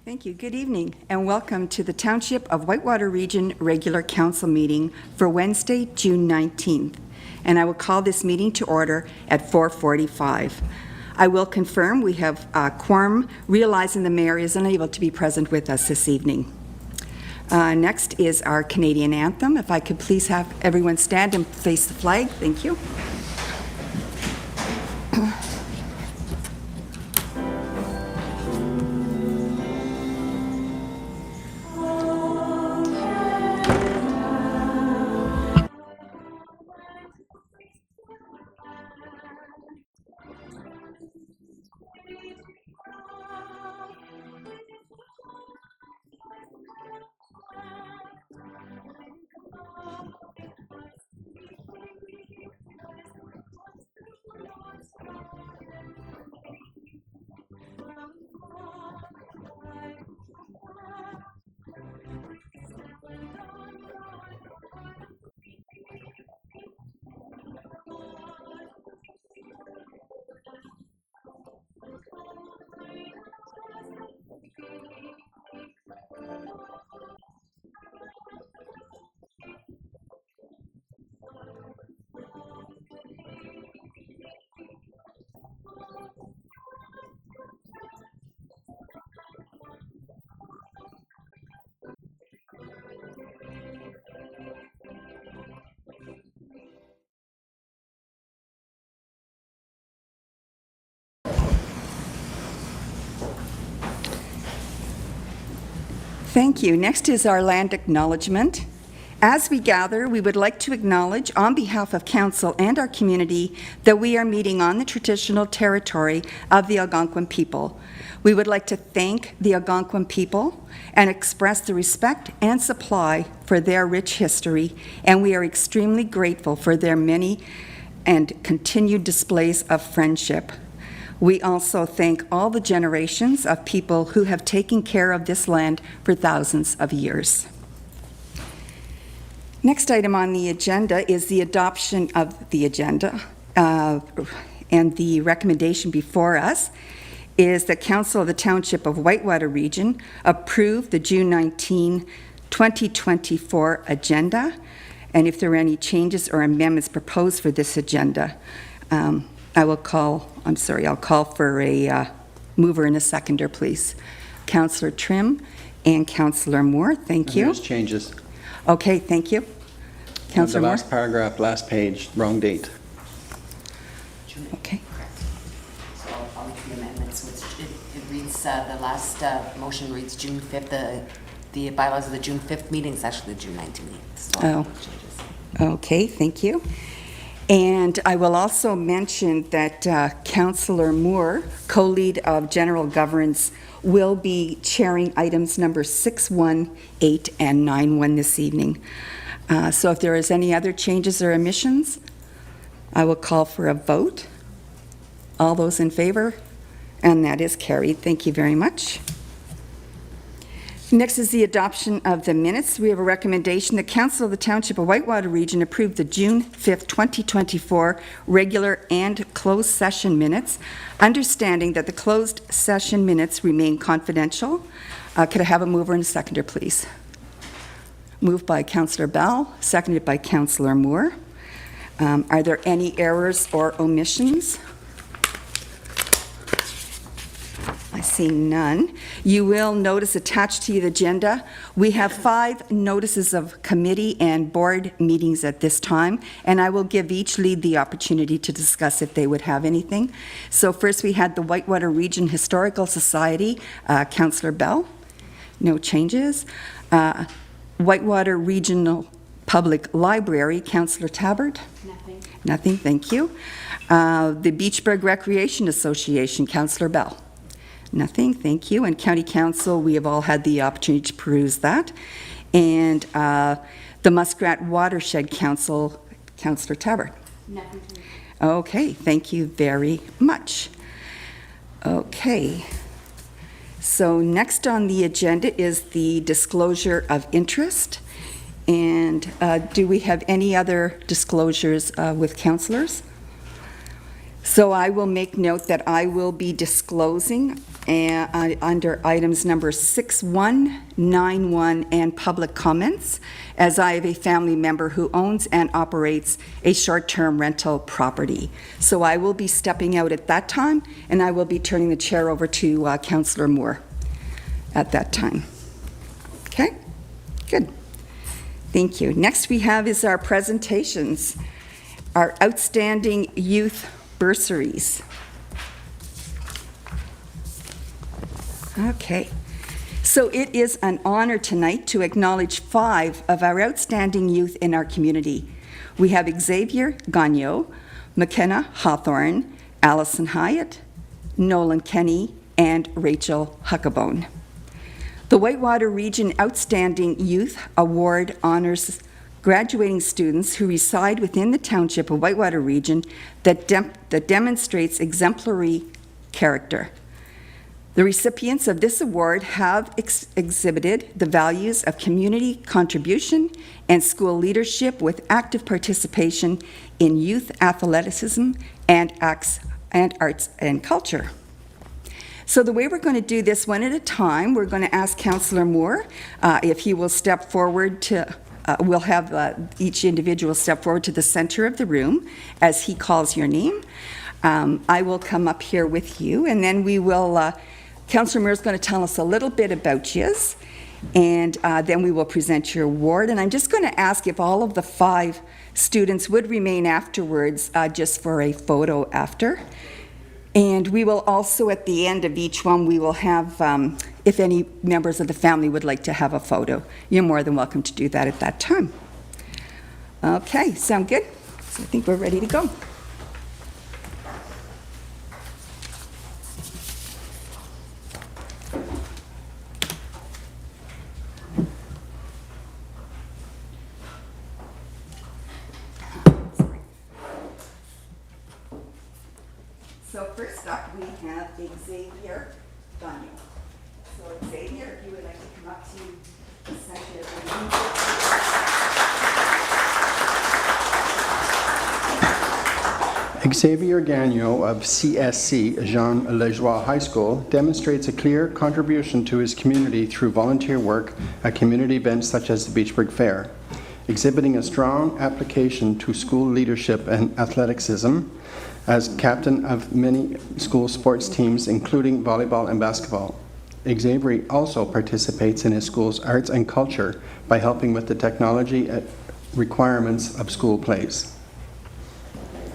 Thank you. Good evening, and welcome to the Township of Whitewater Region Regular Council meeting for Wednesday, June 19th. And I will call this meeting to order at 4:45. I will confirm we have a quorum, realizing the mayor is unable to be present with us this evening. Next is our Canadian anthem. If I could please have everyone stand and face the flag. Thank you. Thank you. Next is our land acknowledgement. As we gather, we would like to acknowledge on behalf of Council and our community that we are meeting on the traditional territory of the Algonquin people. We would like to thank the Algonquin people and express the respect and supply for their rich history, and we are extremely grateful for their many and continued displays of friendship. We also thank all the generations of people who have taken care of this land for thousands of years. Next item on the agenda is the adoption of the agenda, and the recommendation before us is that Council of the Township of Whitewater Region approve the June 19, 2024 agenda, and if there are any changes or amendments proposed for this agenda, I'll call for a mover and a seconder, please. Councillor Trim and Councillor Moore, thank you. There's changes. Okay, thank you. Councillor Moore? The last paragraph, last page, wrong date. Okay. So I'll make the amendments, which it reads, the last motion reads June 5th. The bylaws of the June 5th meeting is actually the June 19th meeting. So changes. Okay, thank you. And I will also mention that Councillor Moore, co-lead of General Governance, will be chairing items number 6.1, 8, and 9.1 this evening. So if there is any other changes or omissions, I will call for a vote. All those in favor? And that is carried. Thank you very much. Next is the adoption of the minutes. We have a recommendation that Council of the Township of Whitewater Region approve the June 5th, 2024 regular and closed session minutes, understanding that the closed session minutes remain confidential. Could I have a mover and a seconder, please? Moved by Councillor Bell, seconded by Councillor Moore. Are there any errors or omissions? I see none. You will notice attached to the agenda, we have 5 notices of committee and board meetings at this time, and I will give each lead the opportunity to discuss if they would have anything. So first we had the Whitewater Region Historical Society, Councillor Bell. No changes. Whitewater Regional Public Library, Councillor Tabbert. Nothing. Nothing, thank you. The Beachburg Recreation Association, Councillor Bell. Nothing, thank you. And County Council, we have all had the opportunity to peruse that. And the Muskrat Watershed Council, Councillor Tabbert. Nothing. Okay, thank you very much. Okay. So next on the agenda is the disclosure of interest. And do we have any other disclosures with councillors? So I will make note that I will be disclosing under items number 6191 and public comments, as I have a family member who owns and operates a short-term rental property. So I will be stepping out at that time, and I will be turning the chair over to Councillor Moore at that time. Okay? Good. Thank you. Next we have is our presentations, our outstanding youth bursaries. Okay, so it is an honor tonight to acknowledge 5 of our outstanding youth in our community. We have Xavier Gagnon, McKenna Hawthorne, Allison Hyatt, Nolan Kenny, and Rachel Huckabone. The Whitewater Region Outstanding Youth Award honors graduating students who reside within the township of Whitewater Region that demonstrates exemplary character. The recipients of this award have exhibited the values of community contribution and school leadership with active participation in youth athleticism and arts and culture. So the way we're going to do this one at a time, we're going to ask Councillor Moore if he will step forward to we'll have each individual step forward to the center of the room as he calls your name. I will come up here with you, and then we will, Councillor Moore is going to tell us a little bit about you, and then we will present your award. And I'm just going to ask if all of the 5 students would remain afterwards just for a photo after. And we will also, at the end of each one, we will have, if any members of the family would like to have a photo, you're more than welcome to do that at that time. Okay, sound good? So I think we're ready to go. So first up, we have Xavier Gagnon. So Xavier, if you would like to come up to the center of the room. Xavier Gagnon of CSC Jean Lejoie High School demonstrates a clear contribution to his community through volunteer work at community events such as the Beachburg Fair, exhibiting a strong application to school leadership and athleticism as captain of many school sports teams, including volleyball and basketball. Xavier also participates in his school's arts and culture by helping with the technology requirements of school plays.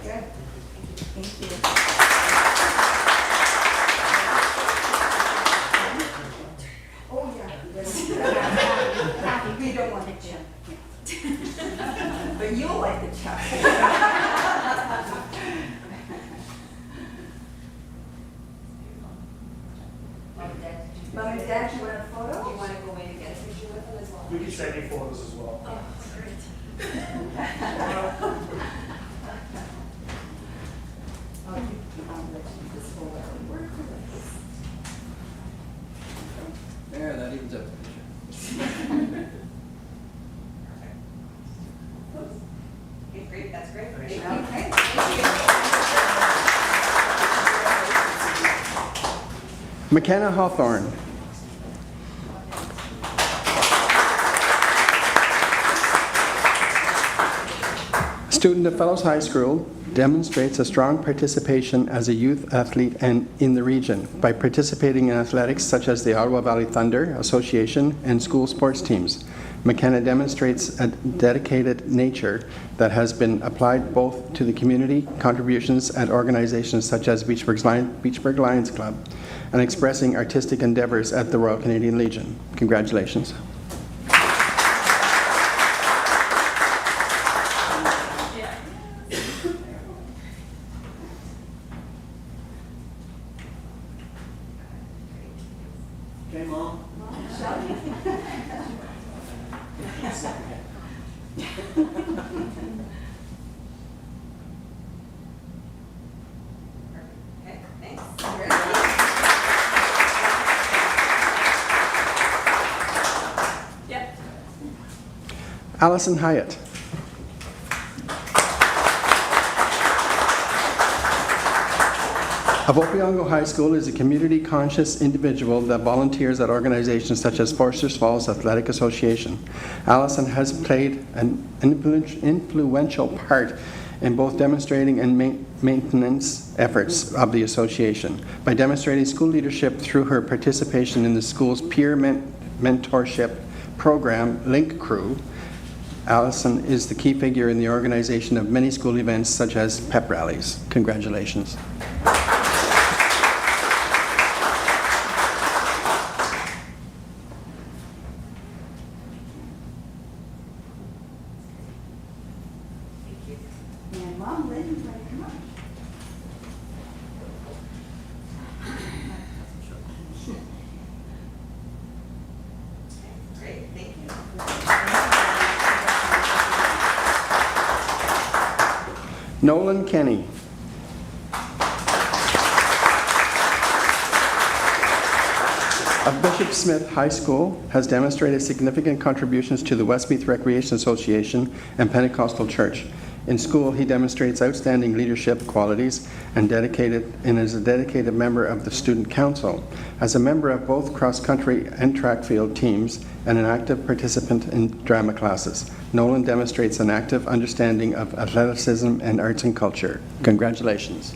Good. Thank you. Oh, yeah. We don't want to check. But you'll like the check. Mom and Dad, you want a photo? Do you want to go in and get a picture with them as well? We can send you photos as well. Oh, great. There, that evens up. Okay, great, that's great. Thank Thank you. you. Okay. McKenna Hawthorne. Student of Fellows High School demonstrates a strong participation as a youth athlete and in the region by participating in athletics such as the Ottawa Valley Thunder Association and school sports teams. McKenna demonstrates a dedicated nature that has been applied both to the community contributions at organizations such as Beachburg Lions Club and expressing artistic endeavors at the Royal Canadian Legion. Congratulations. Okay, Mom? Okay, thanks. Yep. Allison Hyatt. Avopiongo High School is a community-conscious individual that volunteers at organizations such as Foresters Falls Athletic Association. Allison has played an influential part in both demonstrating and maintenance efforts of the association by demonstrating school leadership through her participation in the school's peer mentorship program, Link Crew. Allison is the key figure in the organization of many school events such as pep rallies. Congratulations. And Mom, Lynn, you want to come up? Great, thank you. Nolan Kenny. Of Bishop Smith High School has demonstrated significant contributions to the Westmeath Recreation Association and Pentecostal Church. In school, he demonstrates outstanding leadership qualities and is a dedicated member of the Student Council. As a member of both cross-country and track field teams and an active participant in drama classes, Nolan demonstrates an active understanding of athleticism and arts and culture. Congratulations.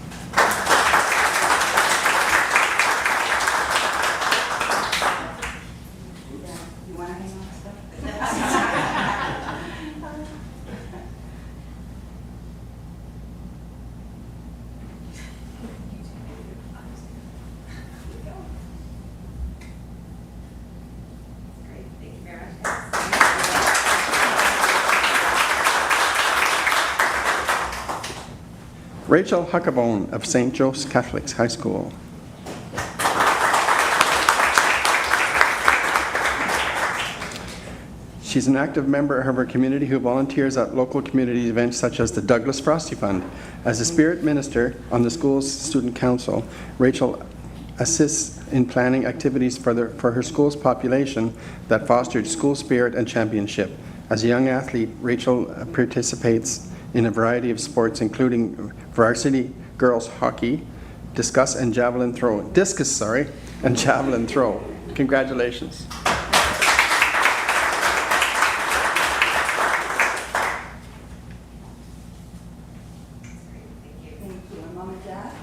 You want to hang on stuff? Great, thank you very much. Rachel Huckabone of St. Joseph's Catholic High School. She's an active member of her community who volunteers at local community events such as the Douglas Frosty Fund. As a spirit minister on the school's student council, Rachel assists in planning activities for her school's population that fostered school spirit and championship. As a young athlete, Rachel participates in a variety of sports, including varsity girls hockey, discus and javelin throw. Congratulations. Thank you. And Mom and Dad?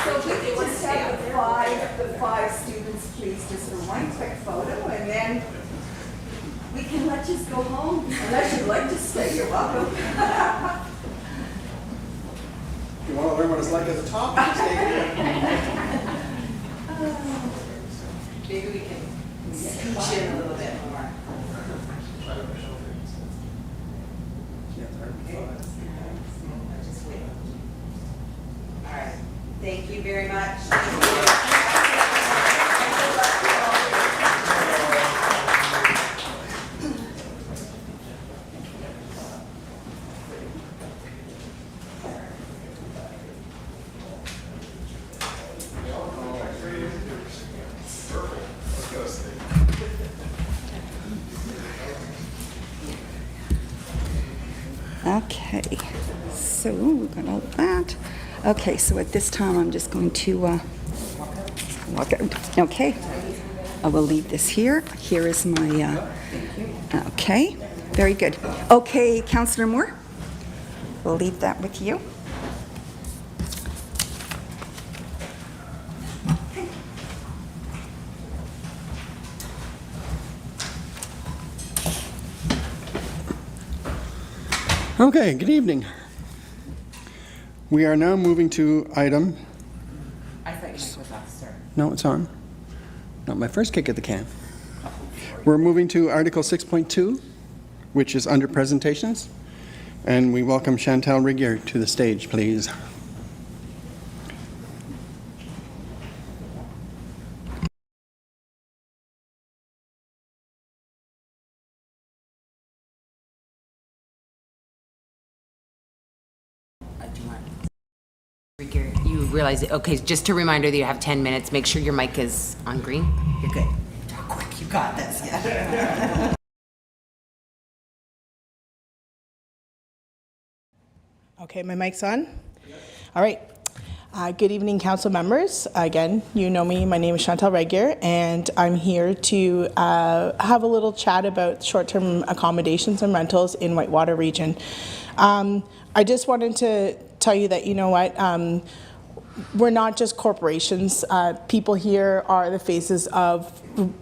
So we can just have the five students, please, just for one quick photo, and then we can let you go home. Unless you'd like to stay, you're welcome. If you want to learn what it's like at the top, you stay here. Maybe we can scooch in a little bit more. Just wait. All right, thank you very much. Okay, so we've got all of that. Okay, so at this time, I'm just going to walk out. Okay, I will leave this here. Here is my, okay, very good. Okay, Councillor Moore, we'll leave that with you. Okay, good evening. We are now moving to item, I thought your mic was off, sir. no, it's on. Not my first kick at the can. We're moving to Article 6.2, which is under presentations. And we welcome Chantelle Regier to the stage, please. realize, okay, just a reminder that you have 10 minutes. Make sure your mic is on green. You're good. Talk quick, you got this, yeah. Okay, my mic's on? All right. Good evening, council members. Again, you know me, my name is Chantelle Regier, and I'm here to have a little chat about short-term accommodations and rentals in Whitewater region. I just wanted to tell you that, you know what, we're not just corporations. People here are the faces of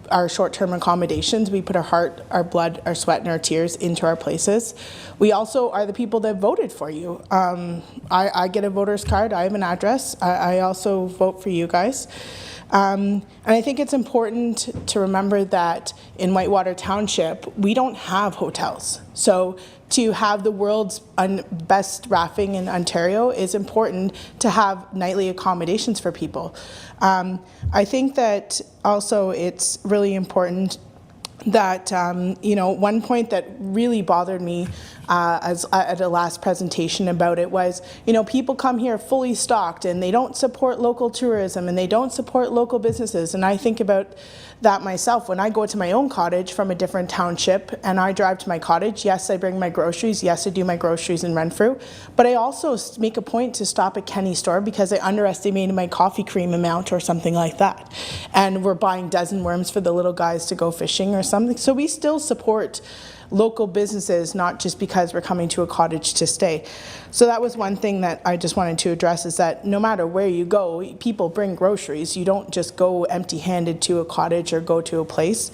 our short-term accommodations. We put our heart, our blood, our sweat, and our tears into our places. We also are the people that voted for you. I get a voter's card. I have an address. I also vote for you guys. And I think it's important to remember that in Whitewater Township, we don't have hotels. So to have the world's best rafting in Ontario is important to have nightly accommodations for people. I think that also it's really important that, you know, one point that really bothered me at the last presentation about it was, you know, people come here fully stocked and they don't support local tourism and they don't support local businesses. And I think about that myself. When I go to my own cottage from a different township and I drive to my cottage, yes, I bring my groceries, yes, I do my groceries in Renfrew, but I also make a point to stop at Kenny's store because I underestimated my coffee cream amount or something like that. And we're buying dozen worms for the little guys to go fishing or something. So we still support local businesses, not just because we're coming to a cottage to stay. So that was one thing that I just wanted to address, is that no matter where you go, people bring groceries. You don't just go empty-handed to a cottage or go to a place.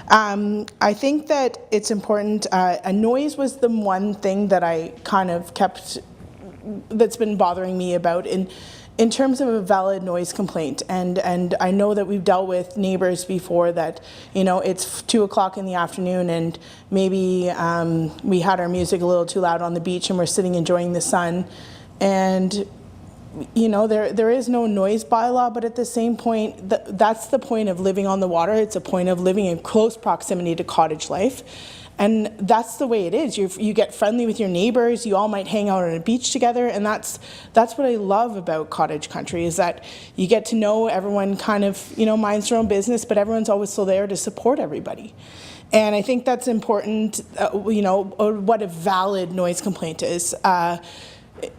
I think that it's important. Noise was the one thing that I kind of kept, that's been bothering me about in terms of a valid noise complaint. And I know that we've dealt with neighbors before that, you know, it's 2 o'clock in the afternoon and maybe we had our music a little too loud on the beach and we're sitting enjoying the sun. And, you know, there is no noise bylaw, but at the same point, that's the point of living on the water. It's a point of living in close proximity to cottage life. And that's the way it is. You get friendly with your neighbors. You all might hang out on a beach together, and that's what I love about cottage country, is that you get to know everyone kind of, you know, minds their own business, but everyone's always still there to support everybody. And I think that's important, you know, what a valid noise complaint is.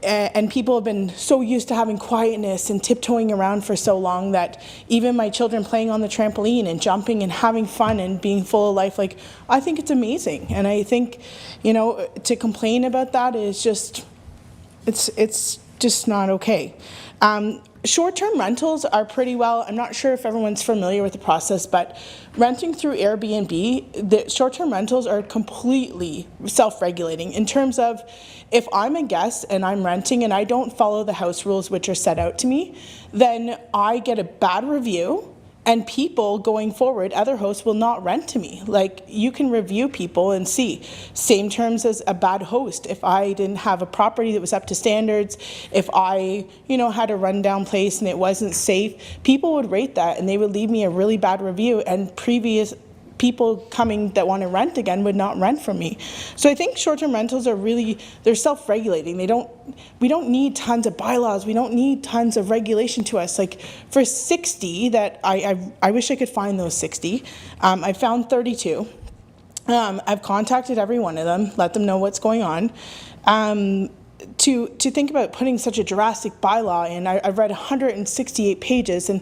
And people have been so used to having quietness and tiptoeing around for so long that even my children playing on the trampoline and jumping and having fun and being full of life, like, I think it's amazing. And I think, you know, to complain about that is just, it's just not okay. Short-term rentals are pretty well, I'm not sure if everyone's familiar with the process, but renting through Airbnb, the short-term rentals are completely self-regulating in terms of, if I'm a guest and I'm renting and I don't follow the house rules which are set out to me, then I get a bad review, and people going forward, other hosts will not rent to me. Like, you can review people and see. Same terms as a bad host. If I didn't have a property that was up to standards, if I, you know, had a rundown place and it wasn't safe, people would rate that and they would leave me a really bad review, and previous people coming that want to rent again would not rent from me. So I think short-term rentals are really, they're self-regulating. We don't need tons of bylaws. We don't need tons of regulation to us. Like for 60 that I wish I could find those 60. I found 32. I've contacted every one of them, let them know what's going on. To think about putting such a drastic bylaw in, I've read 168 pages, and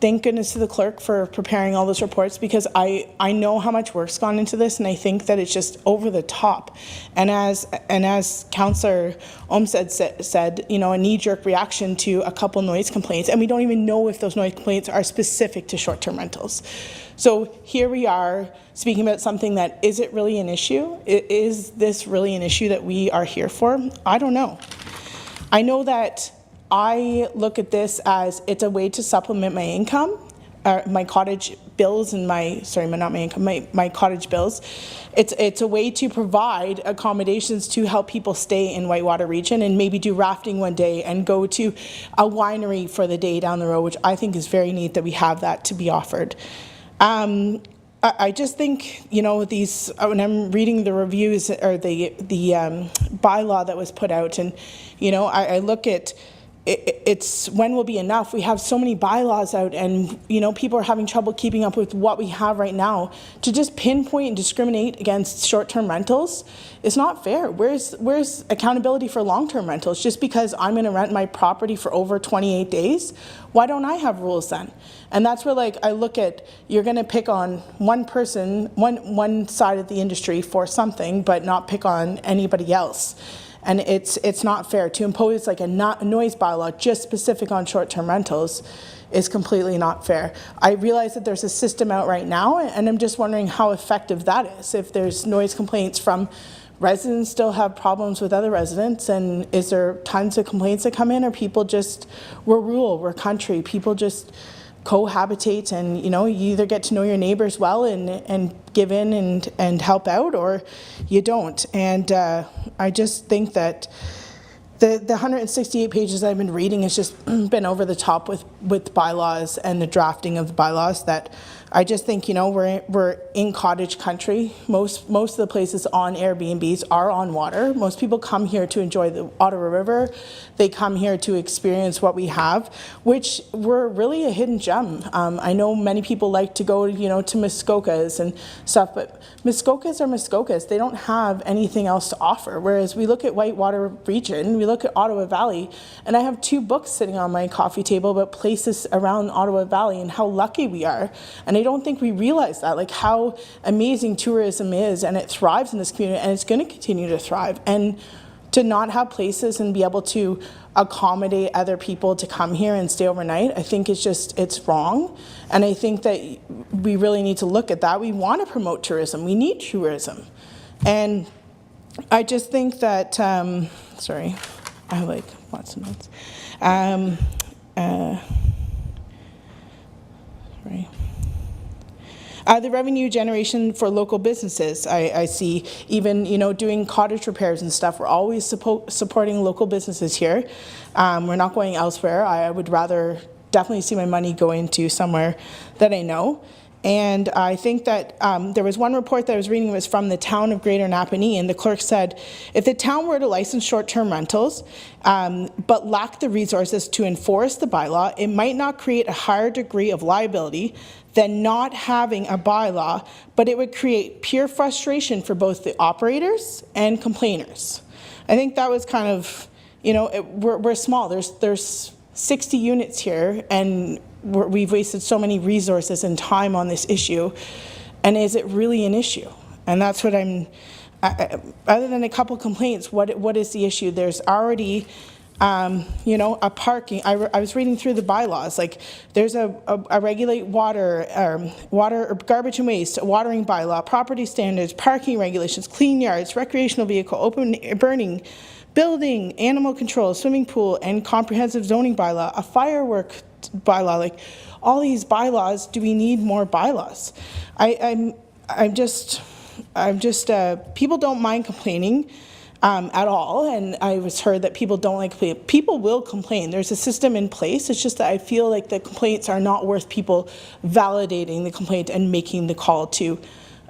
thank goodness to the clerk for preparing all those reports, because I know how much work's gone into this, and I think that it's just over the top. And as Councillor Olmsted said, you know, a knee-jerk reaction to a couple noise complaints, and we don't even know if those noise complaints are specific to short-term rentals. So here we are speaking about something that, is it really an issue? Is this really an issue that we are here for? I don't know. I know that I look at this as it's a way to supplement my income, my cottage bills, and my cottage bills. It's a way to provide accommodations to help people stay in Whitewater region and maybe do rafting one day and go to a winery for the day down the road, which I think is very neat that we have that to be offered. I just think, you know, these, when I'm reading the reviews or the bylaw that was put out, and, you know, I look at it's when will be enough? We have so many bylaws out, and people are having trouble keeping up with what we have right now. To just pinpoint and discriminate against short-term rentals is not fair. Where's accountability for long-term rentals? Just because I'm going to rent my property for over 28 days, why don't I have rules then? And that's where I look at, you're going to pick on one person, one side of the industry for something, but not pick on anybody else. And it's not fair. To impose a noise bylaw just specific on short-term rentals is completely not fair. I realize that there's a system out right now, and I'm just wondering how effective that is. If there's noise complaints from residents, still have problems with other residents, and is there tons of complaints that come in, or people just, we're rural, we're country, people just cohabitate, and you either get to know your neighbors well and give in and help out, or you don't. And I just think that the 168 pages I've been reading has just been over the top with bylaws and the drafting of the bylaws, that I just think we're in cottage country. Most of the places on Airbnbs are on water. Most people come here to enjoy the Ottawa River. They come here to experience what we have, which we're really a hidden gem. I know many people like to go to Muskokas and stuff, but Muskokas are Muskokas. They don't have anything else to offer. Whereas we look at Whitewater region, we look at Ottawa Valley, and I have 2 books sitting on my coffee table about places around Ottawa Valley and how lucky we are. And I don't think we realize that, how amazing tourism is, and it thrives in this community, and it's going to continue to thrive. And to not have places and be able to accommodate other people to come here and stay overnight, I think it's wrong. And I think that we really need to look at that. We want to promote tourism. We need tourism. And I just think that, sorry, I have lots of notes. Sorry. The revenue generation for local businesses, I see, even doing cottage repairs and stuff. We're always supporting local businesses here. We're not going elsewhere. I would rather definitely see my money go into somewhere that I know. And I think that there was one report that I was reading, it was from the town of Greater Napanee, and the clerk said, if the town were to license short-term rentals, but lack the resources to enforce the bylaw, it might not create a higher degree of liability than not having a bylaw, but it would create pure frustration for both the operators and complainers. I think that was kind of, we're small. There's 60 units here, and we've wasted so many resources and time on this issue. And is it really an issue? And that's what other than a couple complaints, what is the issue? There's already a parking. I was reading through the bylaws. There's a regulate water or garbage and waste, a watering bylaw, property standards, parking regulations, clean yards, recreational vehicle, open burning, building, animal control, swimming pool, and comprehensive zoning bylaw, a firework bylaw. All these bylaws. Do we need more bylaws? I'm just people don't mind complaining. At all, and I was heard that people don't like complain. People will complain. There's a system in place. It's just that I feel like the complaints are not worth people validating the complaint and making the call to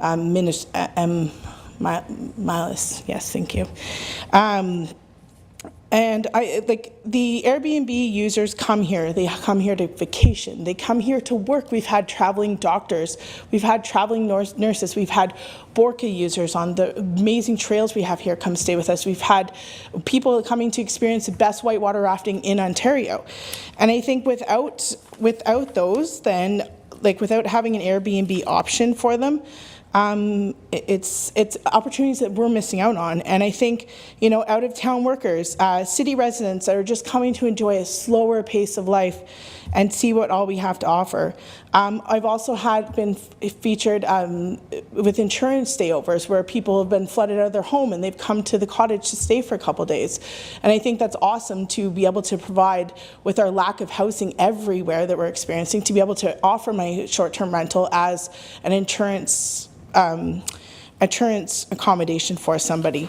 Miles. Yes, thank you. And the Airbnb users come here. They come here to vacation. They come here to work. We've had traveling doctors. We've had traveling nurses. We've had Borka users on the amazing trails we have here come stay with us. We've had people coming to experience the best whitewater rafting in Ontario. And I think without those, then without having an Airbnb option for them, it's opportunities that we're missing out on. And I think, out of town workers, city residents that are just coming to enjoy a slower pace of life and see what all we have to offer. I've also been featured with insurance stayovers where people have been flooded out of their home and they've come to the cottage to stay for a couple days. And I think that's awesome to be able to provide, with our lack of housing everywhere that we're experiencing, to be able to offer my short-term rental as an insurance accommodation for somebody.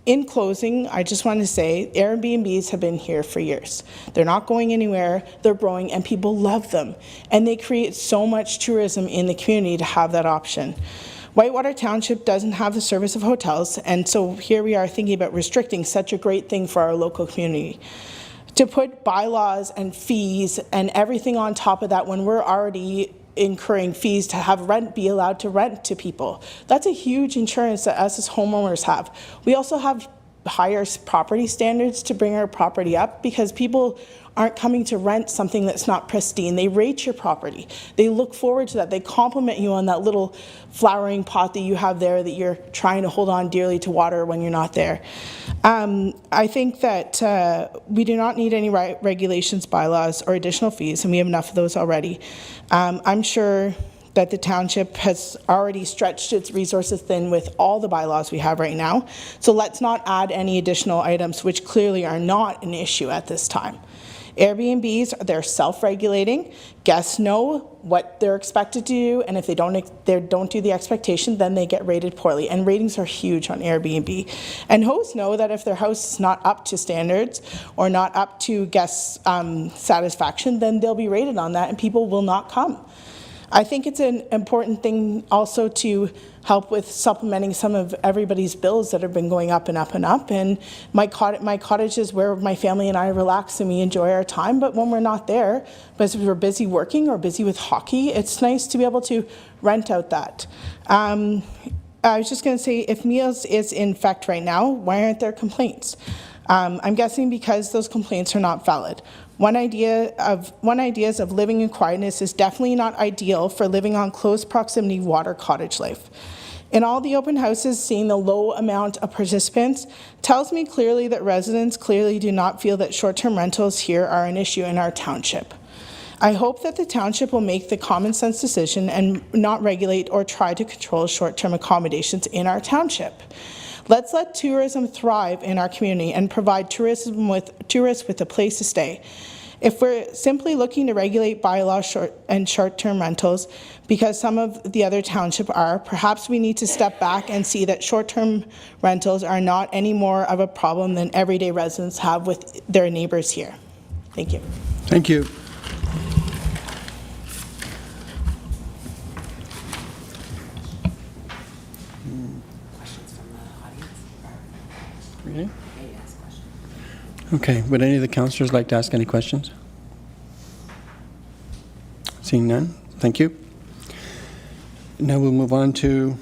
In closing, I just want to say Airbnbs have been here for years. They're not going anywhere, they're growing, and people love them. And they create so much tourism in the community to have that option. Whitewater Township doesn't have the service of hotels, and so here we are thinking about restricting such a great thing for our local community. To put bylaws and fees and everything on top of that when we're already incurring fees to have rent be allowed to rent to people. That's a huge insurance that us as homeowners have. We also have higher property standards to bring our property up because people aren't coming to rent something that's not pristine. They rate your property. They look forward to that. They compliment you on that little flowering pot that you have there that you're trying to hold on dearly to water when you're not there. I think that we do not need any regulations, bylaws, or additional fees, and we have enough of those already. I'm sure that the township has already stretched its resources thin with all the bylaws we have right now. So let's not add any additional items which clearly are not an issue at this time. Airbnbs, they're self-regulating. Guests know what they're expected to do, and if they don't do the expectation, then they get rated poorly. And ratings are huge on Airbnb. And hosts know that if their house is not up to standards or not up to guests' satisfaction, then they'll be rated on that, and people will not come. I think it's an important thing also to help with supplementing some of everybody's bills that have been going up and up and up. And my cottage is where my family and I relax and we enjoy our time. But when we're not there, because we're busy working or busy with hockey, it's nice to be able to rent out that. I was just going to say, if meals is in effect right now, why aren't there complaints? I'm guessing because those complaints are not valid. One idea of living in quietness is definitely not ideal for living on close proximity water cottage life. In all the open houses, seeing the low amount of participants tells me clearly that residents clearly do not feel that short-term rentals here are an issue in our township. I hope that the township will make the common sense decision and not regulate or try to control short-term accommodations in our township. Let's let tourism thrive in our community and provide tourists with a place to stay. If we're simply looking to regulate bylaws and short-term rentals, because some of the other townships are, perhaps we need to step back and see that short-term rentals are not any more of a problem than everyday residents have with their neighbors here. Thank you. Thank you. Questions from the audience? Really? May I ask questions? Okay, would any of the councillors like to ask any questions? Seeing none, thank you. Now we'll move on to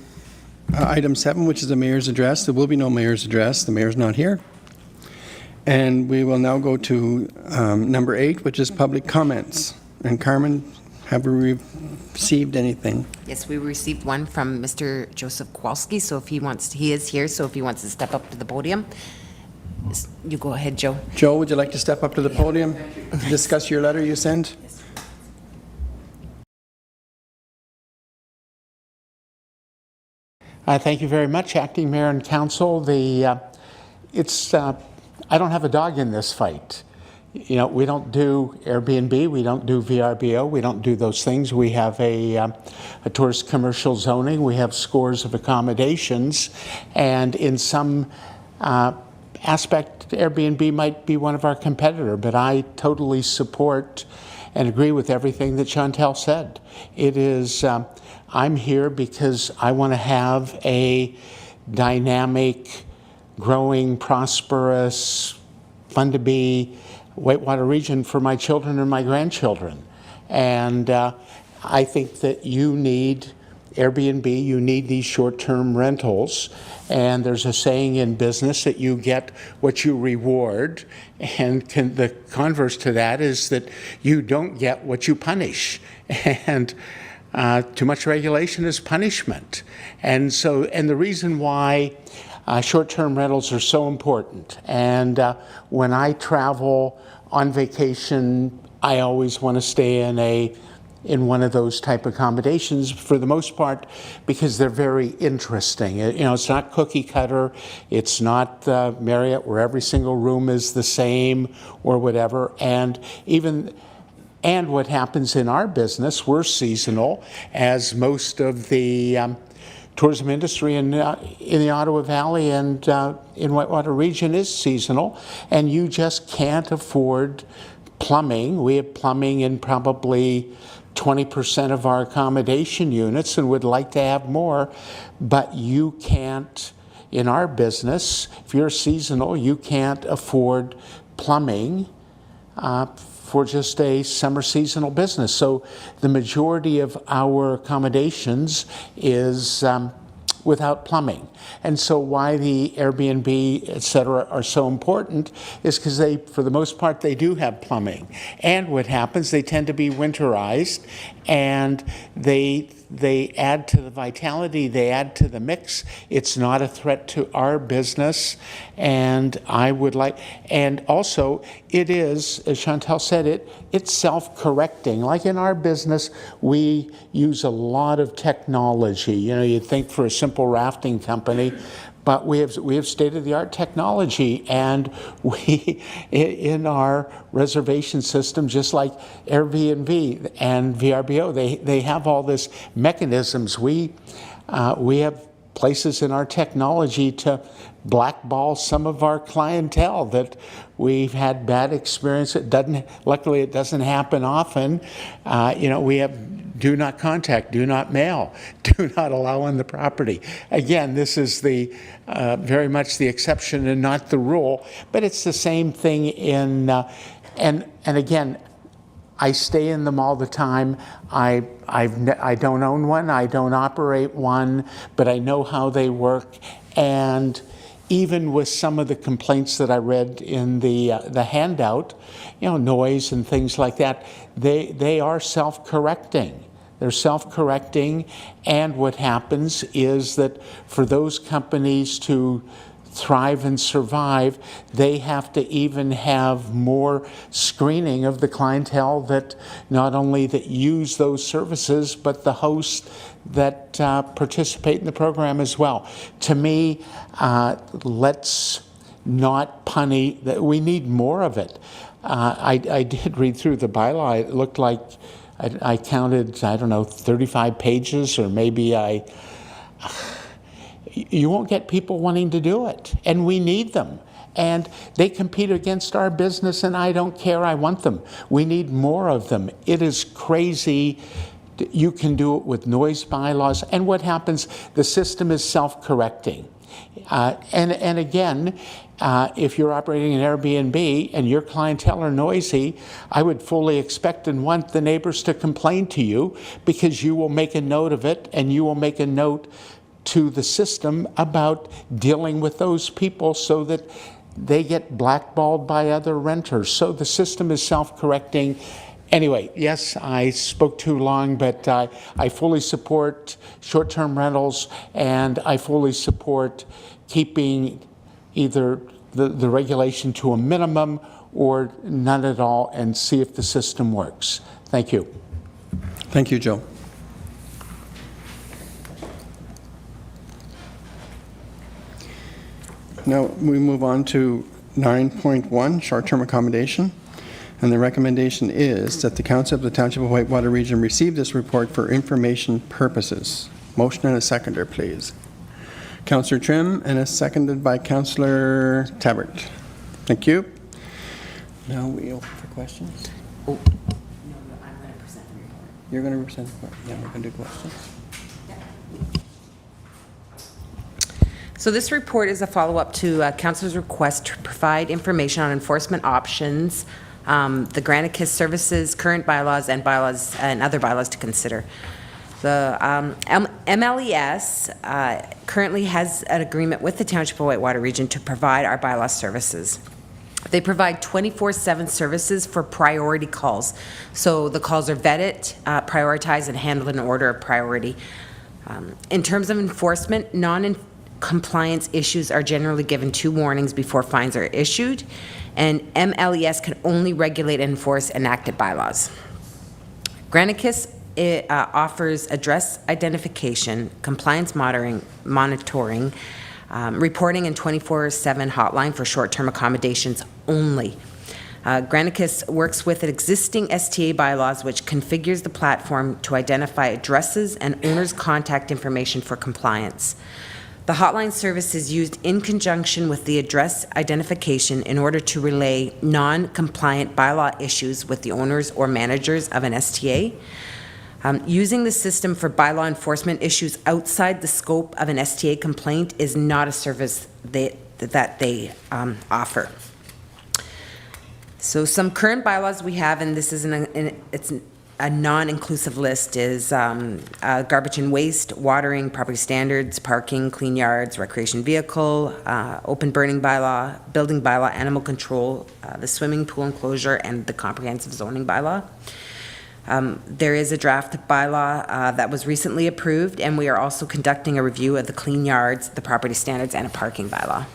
item 7, which is the mayor's address. There will be no mayor's address. The mayor's not here. And we will now go to number 8, which is public comments. And Carmen, have we received anything? Yes, we received one from Mr. Joseph Kowalski, so if he is here, so if he wants to step up to the podium, you go ahead, Joe. Joe, would you like to step up to the podium to discuss your letter you sent? Thank you very much, Acting Mayor and Council. I don't have a dog in this fight. You know, we don't do Airbnb, we don't do VRBO, we don't do those things. We have a tourist commercial zoning, we have scores of accommodations, and in some aspect, Airbnb might be one of our competitor, but I totally support and agree with everything that Chantelle said. It is, I'm here because I want to have a dynamic, growing, prosperous, fun to be Whitewater region for my children and my grandchildren. And I think that you need Airbnb, you need these short-term rentals. And there's a saying in business that you get what you reward. And the converse to that is that you don't get what you punish. And too much regulation is punishment. And the reason why short-term rentals are so important. And when I travel on vacation, I always want to stay in one of those type accommodations for the most part because they're very interesting. You know, it's not cookie cutter. It's not Marriott where every single room is the same or whatever. And what happens in our business, we're seasonal, as most of the tourism industry in the Ottawa Valley and in Whitewater region is seasonal, and you just can't afford plumbing. We have plumbing in probably 20% of our accommodation units and would like to have more, but you can't, in our business, if you're seasonal, you can't afford plumbing for just a summer seasonal business. So the majority of our accommodations is without plumbing. And so why the Airbnb, et cetera, are so important is because they, for the most part, they do have plumbing. And what happens, they tend to be winterized, and they add to the vitality, they add to the mix. It's not a threat to our business, and I would like, and also it is, as Chantelle said, it's self-correcting. Like in our business, we use a lot of technology. You know, you'd think for a simple rafting company, but we have state-of-the-art technology, and we, in our reservation system, just like Airbnb and VRBO, they have all this mechanisms. We have places in our technology to blackball some of our clientele that we've had bad experience. Luckily, it doesn't happen often. We have do not contact, do not mail, do not allow on the property. Again, this is the very much the exception and not the rule, but it's the same thing in, and again, I stay in them all the time. I don't own one, I don't operate one, but I know how they work. And even with some of the complaints that I read in the handout, noise and things like that, they are self-correcting. They're self-correcting, and what happens is that for those companies to thrive and survive, they have to even have more screening of the clientele that not only that use those services, but the hosts that participate in the program as well. To me, let's not punny, that we need more of it. I did read through the bylaw. It looked like I counted, 35 pages, or maybe you won't get people wanting to do it, and we need them. And they compete against our business, and I don't care, I want them. We need more of them. It is crazy. You can do it with noise bylaws, and what happens, the system is self-correcting. And again, if you're operating an Airbnb and your clientele are noisy, I would fully expect and want the neighbors to complain to you, because you will make a note of it, and you will make a note to the system about dealing with those people so that they get blackballed by other renters. So the system is self-correcting. Anyway, yes, I spoke too long, but I fully support short-term rentals, and I fully support keeping either the regulation to a minimum or none at all, and see if the system works. Thank you. Thank you, Joe. Now we move on to 9.1, short-term accommodation. And the recommendation is that the Council of the Township of Whitewater Region receive this report for information purposes. Motion and a seconder, please. Councillor Trim, and is seconded by Councillor Tabbert. Thank you. Now we open for questions. No, I'm going to present the report. You're going to present the report? Yeah, we're going to do questions. So this report is a follow-up to Council's request to provide information on enforcement options, the Granicus services, current bylaws, and other bylaws to consider. The MLES currently has an agreement with the Township of Whitewater Region to provide our bylaw services. They provide 24/7 services for priority calls. So the calls are vetted, prioritized, and handled in order of priority. In terms of enforcement, non-compliance issues are generally given 2 warnings before fines are issued, and MLES can only regulate and enforce enacted bylaws. Granicus offers address identification, compliance monitoring, reporting, and 24/7 hotline for short-term accommodations only. Granicus works with existing STA bylaws, which configures the platform to identify addresses and owners' contact information for compliance. The hotline service is used in conjunction with the address identification in order to relay non-compliant bylaw issues with the owners or managers of an STA. Using the system for bylaw enforcement issues outside the scope of an STA complaint is not a service that they offer. So some current bylaws we have, and this is it's a non-inclusive list, is garbage and waste, watering, property standards, parking, clean yards, recreation vehicle, open burning bylaw, building bylaw, animal control, the swimming pool enclosure, and the comprehensive zoning bylaw. There is a draft bylaw that was recently approved, and we are also conducting a review of the clean yards, the property standards, and a parking bylaw.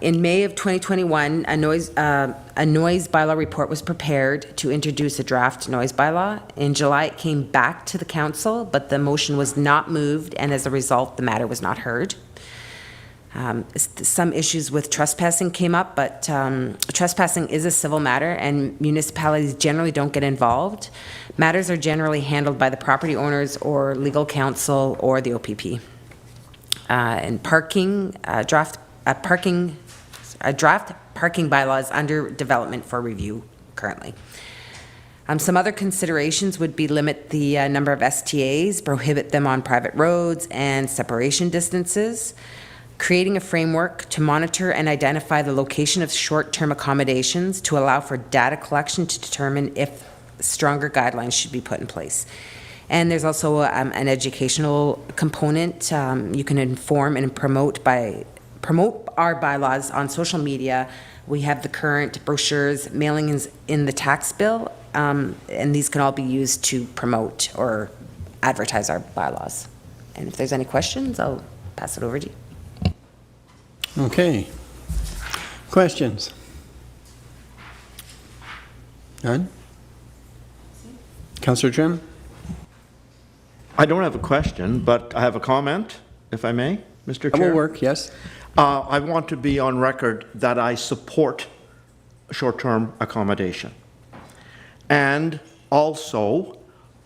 In May of 2021, a noise bylaw report was prepared to introduce a draft noise bylaw. In July, it came back to the council, but the motion was not moved, and as a result, the matter was not heard. Some issues with trespassing came up, but trespassing is a civil matter, and municipalities generally don't get involved. Matters are generally handled by the property owners or legal counsel or the OPP. And parking, a draft parking bylaw is under development for review currently. Some other considerations would be limit the number of STAs, prohibit them on private roads, and separation distances. Creating a framework to monitor and identify the location of short-term accommodations to allow for data collection to determine if stronger guidelines should be put in place. And there's also an educational component. You can inform and promote our bylaws on social media. We have the current brochures, mailings in the tax bill, and these can all be used to promote or advertise our bylaws. And if there's any questions, I'll pass it over to you. Okay. Questions? None? Councillor Trim? I don't have a question, but I have a comment, if I may, Mr. Chair. That will work, yes. I want to be on record that I support short-term accommodation. And also,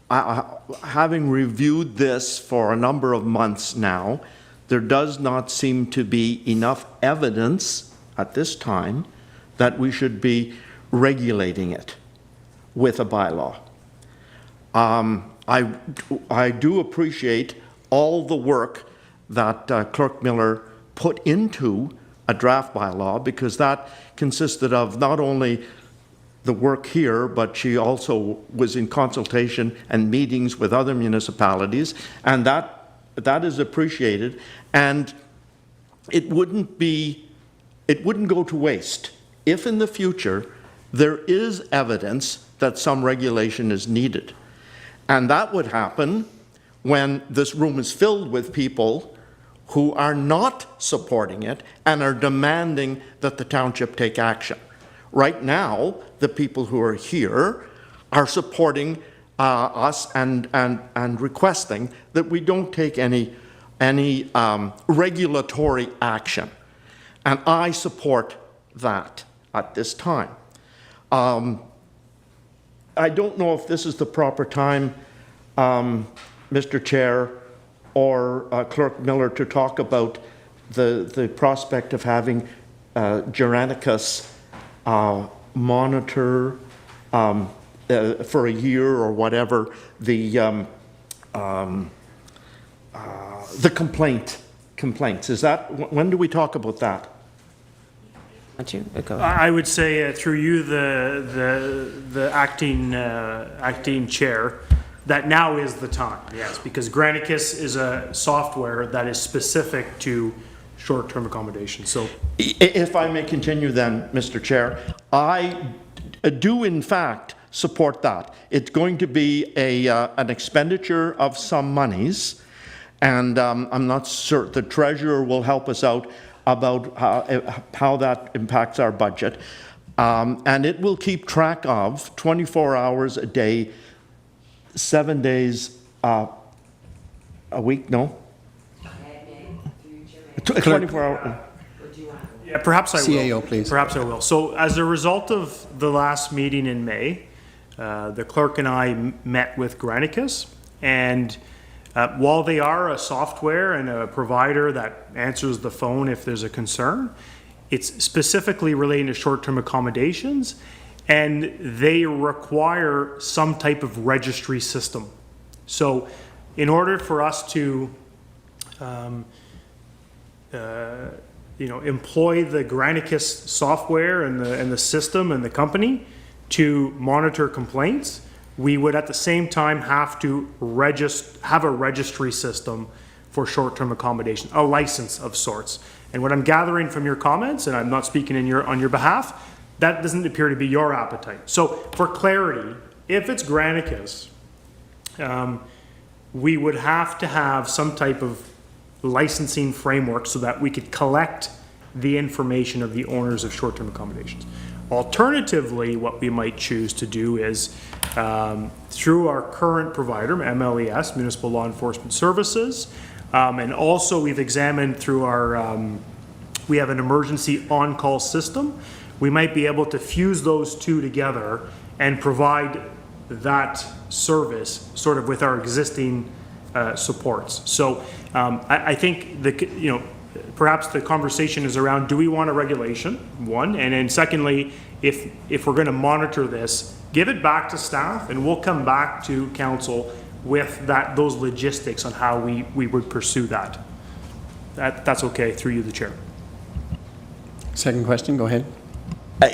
having reviewed this for a number of months now, there does not seem to be enough evidence at this time that we should be regulating it with a bylaw. I do appreciate all the work that Clerk Miller put into a draft bylaw, because that consisted of not only the work here, but she also was in consultation and meetings with other municipalities, and that is appreciated, and it wouldn't go to waste if in the future there is evidence that some regulation is needed. And that would happen when this room is filled with people who are not supporting it and are demanding that the township take action. Right now, the people who are here are supporting us and requesting that we don't take any regulatory action. And I support that at this time. I don't know if this is the proper time, Mr. Chair or Clerk Miller, to talk about the prospect of having Granicus monitor for a year or whatever the complaints. Is that, when do we talk about that? I would say through you, the acting chair, that now is the time, yes, because Granicus is a software that is specific to short-term accommodation. So, if I may continue then, Mr. Chair, I do in fact support that. It's going to be an expenditure of some monies, and I'm not certain the treasurer will help us out about how that impacts our budget. And it will keep track of 24 hours a day, 7 days a week, no? 24 hours. yeah, perhaps I will. CAO, please. Perhaps I will. So as a result of the last meeting in May, the clerk and I met with Granicus, and while they are a software and a provider that answers the phone if there's a concern, it's specifically relating to short-term accommodations, and they require some type of registry system. So in order for us to employ the Granicus software and the system and the company to monitor complaints, we would at the same time have to have a registry system for short-term accommodation, a license of sorts. And what I'm gathering from your comments, and I'm not speaking on your behalf, that doesn't appear to be your appetite. So for clarity, if it's Granicus, we would have to have some type of licensing framework so that we could collect the information of the owners of short-term accommodations. Alternatively, what we might choose to do is through our current provider, MLES, Municipal Law Enforcement Services, and also we've examined through our, we have an emergency on-call system. We might be able to fuse those two together and provide that service sort of with our existing supports. So I think perhaps the conversation is around, do we want a regulation, one, and then secondly, if we're going to monitor this, give it back to staff and we'll come back to council with those logistics on how we would pursue that. That's okay, through you, the chair. Second question, go ahead.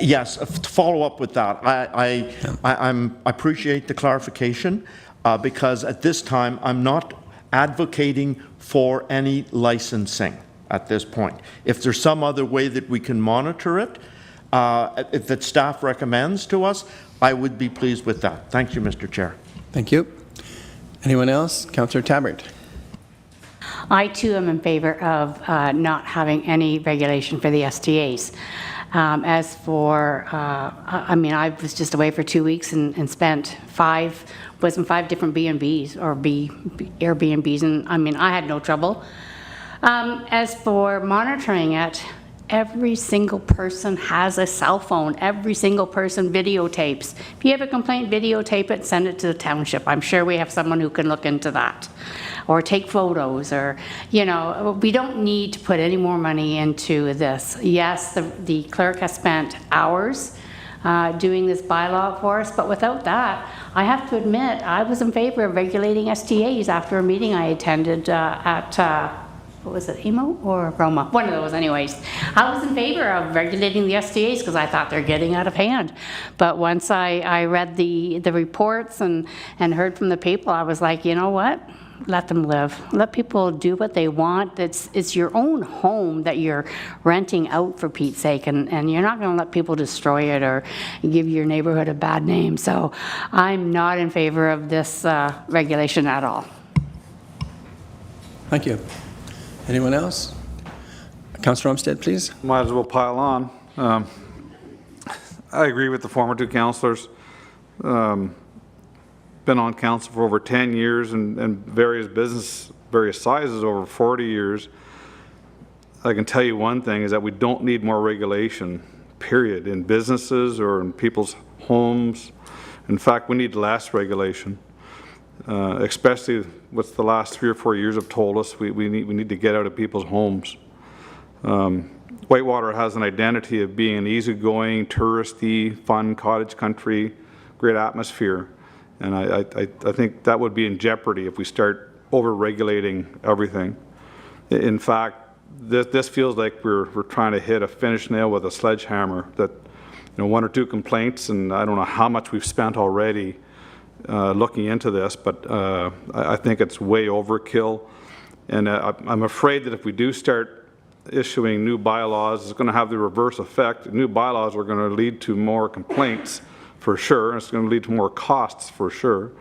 Yes, to follow up with that, I appreciate the clarification because at this time I'm not advocating for any licensing at this point. If there's some other way that we can monitor it, if that staff recommends to us, I would be pleased with that. Thank you, Mr. Chair. Thank you. Anyone else? Councillor Tabbert. I too am in favor of not having any regulation for the STAs. As for, I mean, I was just away for 2 weeks and spent five different B&Bs or Airbnbs, and I mean, I had no trouble. As for monitoring it, every single person has a cell phone. Every single person videotapes. If you have a complaint, videotape it, send it to the township. I'm sure we have someone who can look into that. Or take photos, or, we don't need to put any more money into this. Yes, the clerk has spent hours doing this bylaw for us, but without that, I have to admit, I was in favor of regulating STAs after a meeting I attended at, what was it, Emo or Roma? One of those anyways. I was in favor of regulating the STAs because I thought they're getting out of hand. But once I read the reports and heard from the people, I was like, you know what? Let them live. Let people do what they want. It's your own home that you're renting out, for Pete's sake, and you're not going to let people destroy it or give your neighborhood a bad name. So I'm not in favor of this regulation at all. Thank you. Anyone else? Councillor Olmsted, please. Might as well pile on. I agree with the former two councillors. Been on council for over 10 years and various sizes over 40 years. I can tell you one thing is that we don't need more regulation, period, in businesses or in people's homes. In fact, we need less regulation, especially what the last 3 or 4 years have told us. We need to get out of people's homes. Whitewater has an identity of being an easygoing, touristy, fun cottage country, great atmosphere. And I think that would be in jeopardy if we start over-regulating everything. In fact, this feels like we're trying to hit a finish nail with a sledgehammer. That, 1 or 2 complaints, and I don't know how much we've spent already looking into this, but I think it's way overkill. And I'm afraid that if we do start issuing new bylaws, it's going to have the reverse effect. New bylaws are going to lead to more complaints, for sure, and it's going to lead to more costs, for sure.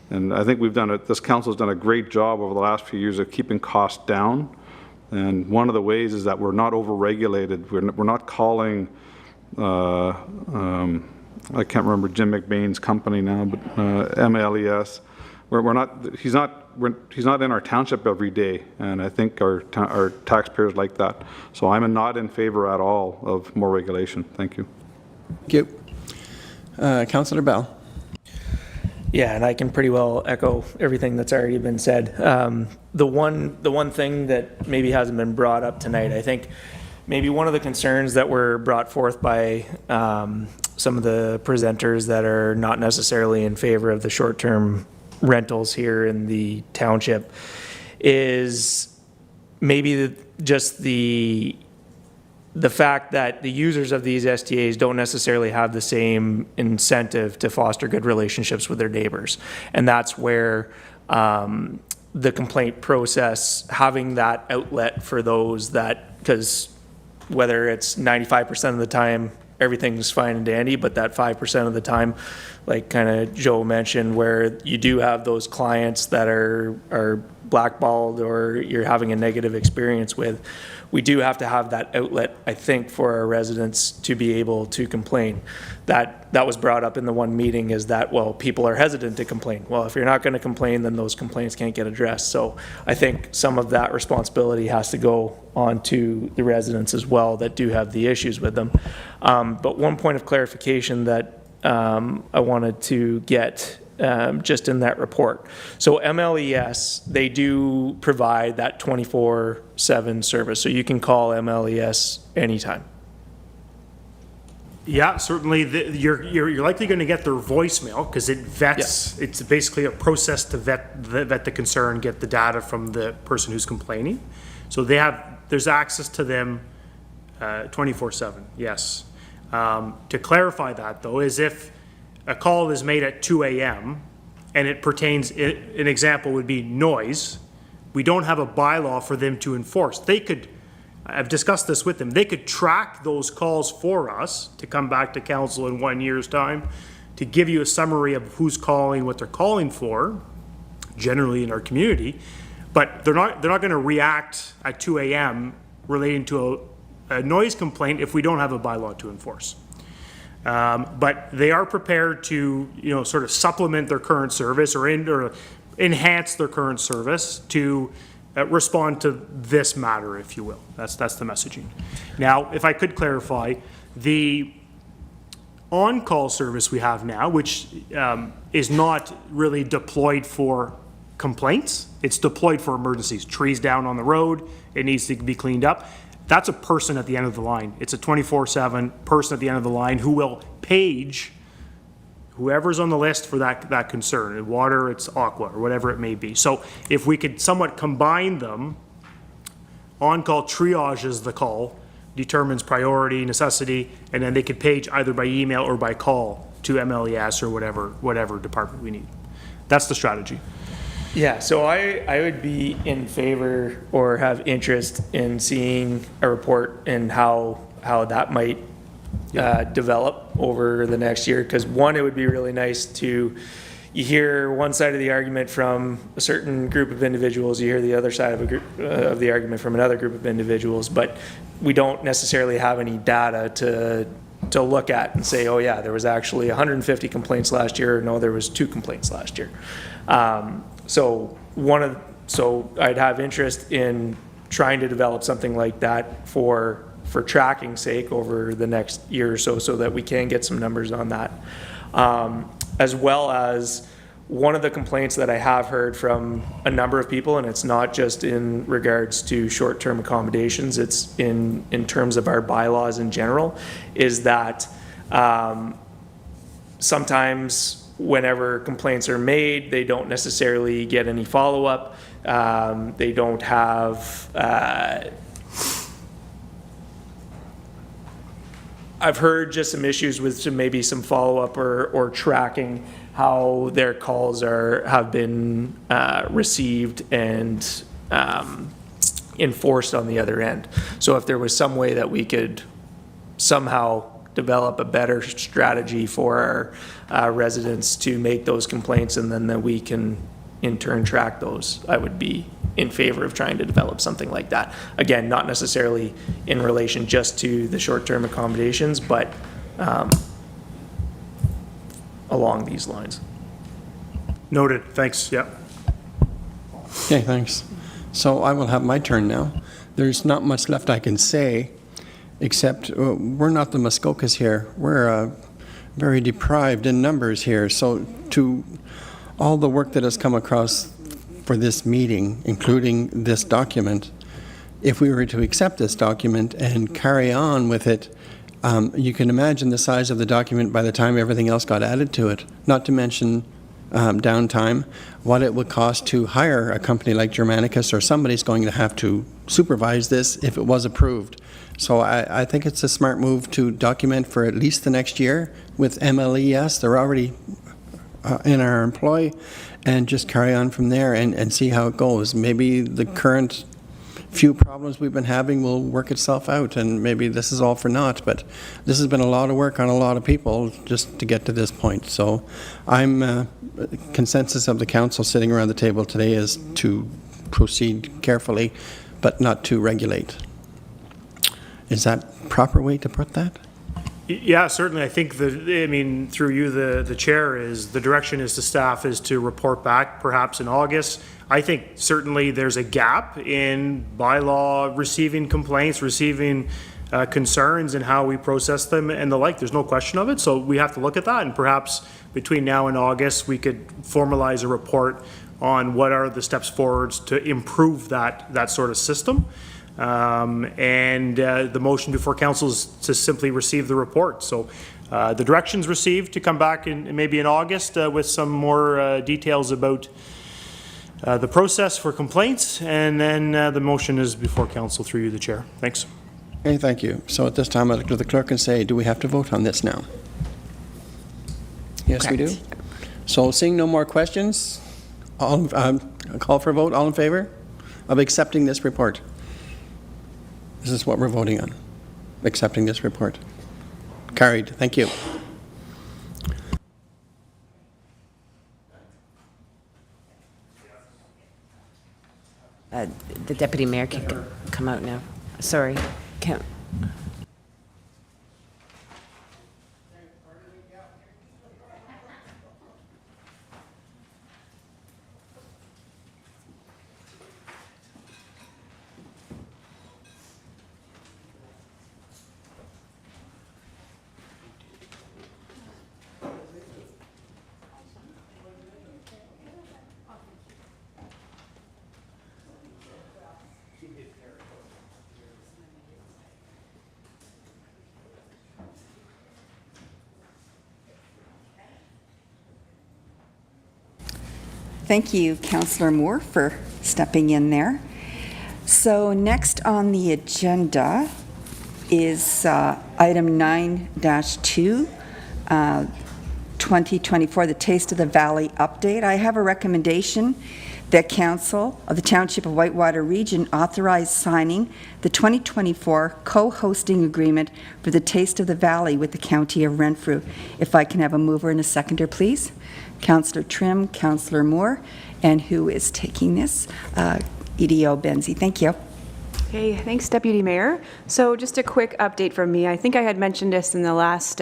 And I think this council's done a great job over the last few years of keeping costs down. And one of the ways is that we're not over-regulated. We're not calling, I can't remember Jim McBain's company now, but MLES. He's not in our township every day, and I think our taxpayers like that. So I'm not in favor at all of more regulation. Thank you. Thank you. Councillor Bell. Yeah, and I can pretty well echo everything that's already been said. The one thing that maybe hasn't been brought up tonight, I think maybe one of the concerns that were brought forth by some of the presenters that are not necessarily in favor of the short-term rentals here in the township is maybe just the fact that the users of these STAs don't necessarily have the same incentive to foster good relationships with their neighbors. And that's where the complaint process, having that outlet for those that, because whether it's 95% of the time, everything's fine and dandy, but that 5% of the time, like kind of Joe mentioned, where you do have those clients that are blackballed or you're having a negative experience with, we do have to have that outlet, I think, for our residents to be able to complain. That was brought up in the one meeting, is that, well, people are hesitant to complain. Well, if you're not going to complain, then those complaints can't get addressed. So I think some of that responsibility has to go on to the residents as well that do have the issues with them. But one point of clarification that I wanted to get just in that report. So MLES, they do provide that 24/7 service. So you can call MLES anytime. Yeah, certainly. You're likely going to get their voicemail because it vets. It's basically a process to vet the concern, get the data from the person who's complaining. So there's access to them 24/7. Yes. To clarify that though, is if a call is made at 2 a.m. and it pertains, an example would be noise, we don't have a bylaw for them to enforce. They could, I've discussed this with them, they could track those calls for us to come back to council in 1 year's time to give you a summary of who's calling, what they're calling for, generally in our community, but they're not going to react at 2 a.m. relating to a noise complaint if we don't have a bylaw to enforce. But they are prepared to, sort of supplement their current service or enhance their current service to respond to this matter, if you will. That's the messaging. Now, if I could clarify, the on-call service we have now, which is not really deployed for complaints, it's deployed for emergencies. Trees down on the road, it needs to be cleaned up. That's a person at the end of the line. It's a 24/7 person at the end of the line who will page whoever's on the list for that concern. In water, it's aqua, or whatever it may be. So if we could somewhat combine them, on-call triages the call, determines priority, necessity, and then they could page either by email or by call to MLES or whatever department we need. That's the strategy. Yeah, so I would be in favor or have interest in seeing a report and how that might develop over the next year. Because one, it would be really nice to, you hear one side of the argument from a certain group of individuals, you hear the other side of the argument from another group of individuals, but we don't necessarily have any data to look at and say, oh yeah, there was actually 150 complaints last year, or no, there was 2 complaints last year. So I'd have interest in trying to develop something like that for tracking sake over the next year or so that we can get some numbers on that. As well as one of the complaints that I have heard from a number of people, and it's not just in regards to short-term accommodations, it's in terms of our bylaws in general, is that sometimes whenever complaints are made, they don't necessarily get any follow-up. They don't have, I've heard just some issues with maybe some follow-up or tracking how their calls have been received and enforced on the other end. So if there was some way that we could somehow develop a better strategy for our residents to make those complaints, and then that we can in turn track those, I would be in favor of trying to develop something like that. Again, not necessarily in relation just to the short-term accommodations, but along these lines. Noted. Thanks. Yeah. Okay, thanks. So I will have my turn now. There's not much left I can say, except we're not the Muskokas here. We're very deprived in numbers here. So to all the work that has come across for this meeting, including this document, if we were to accept this document and carry on with it, you can imagine the size of the document by the time everything else got added to it, not to mention downtime, what it would cost to hire a company like Germanicus, or somebody's going to have to supervise this if it was approved. So I think it's a smart move to document for at least the next year with MLES. They're already in our employ, and just carry on from there and see how it goes. Maybe the current few problems we've been having will work itself out, and maybe this is all for naught, but this has been a lot of work on a lot of people just to get to this point. So I'm consensus of the council sitting around the table today is to proceed carefully, but not to regulate. Is that proper way to put that? Yeah, certainly. I think through you, the chair, is the direction is to staff is to report back perhaps in August. I think certainly there's a gap in bylaw receiving complaints, receiving concerns, and how we process them and the like. There's no question of it. So we have to look at that, and perhaps between now and August, we could formalize a report on what are the steps forwards to improve that sort of system. The motion before council is to simply receive the report. So the direction's received to come back maybe in August with some more details about the process for complaints, and then the motion is before council through you, the chair. Thanks. Okay, thank you. So at this time, I'd look to the clerk and say, do we have to vote on this now? Yes, we do. So seeing no more questions, I'll call for a vote. All in favor of accepting this report? This is what we're voting on, accepting this report. Carried. Thank you. The deputy mayor can come out now. Sorry. Can't. Thank you, Councillor Moore, for stepping in there. So next on the agenda is item 9-2, 2024, the Taste of the Valley update. I have a recommendation that Council of the Township of Whitewater Region authorize signing the 2024 co-hosting agreement for the Taste of the Valley with the County of Renfrew. If I can have a mover and a seconder, please. Councillor Trim, Councillor Moore, and who is taking this? EDO Benzie. Thank you. Okay, thanks, Deputy Mayor. So just a quick update from me. I think I had mentioned this in the last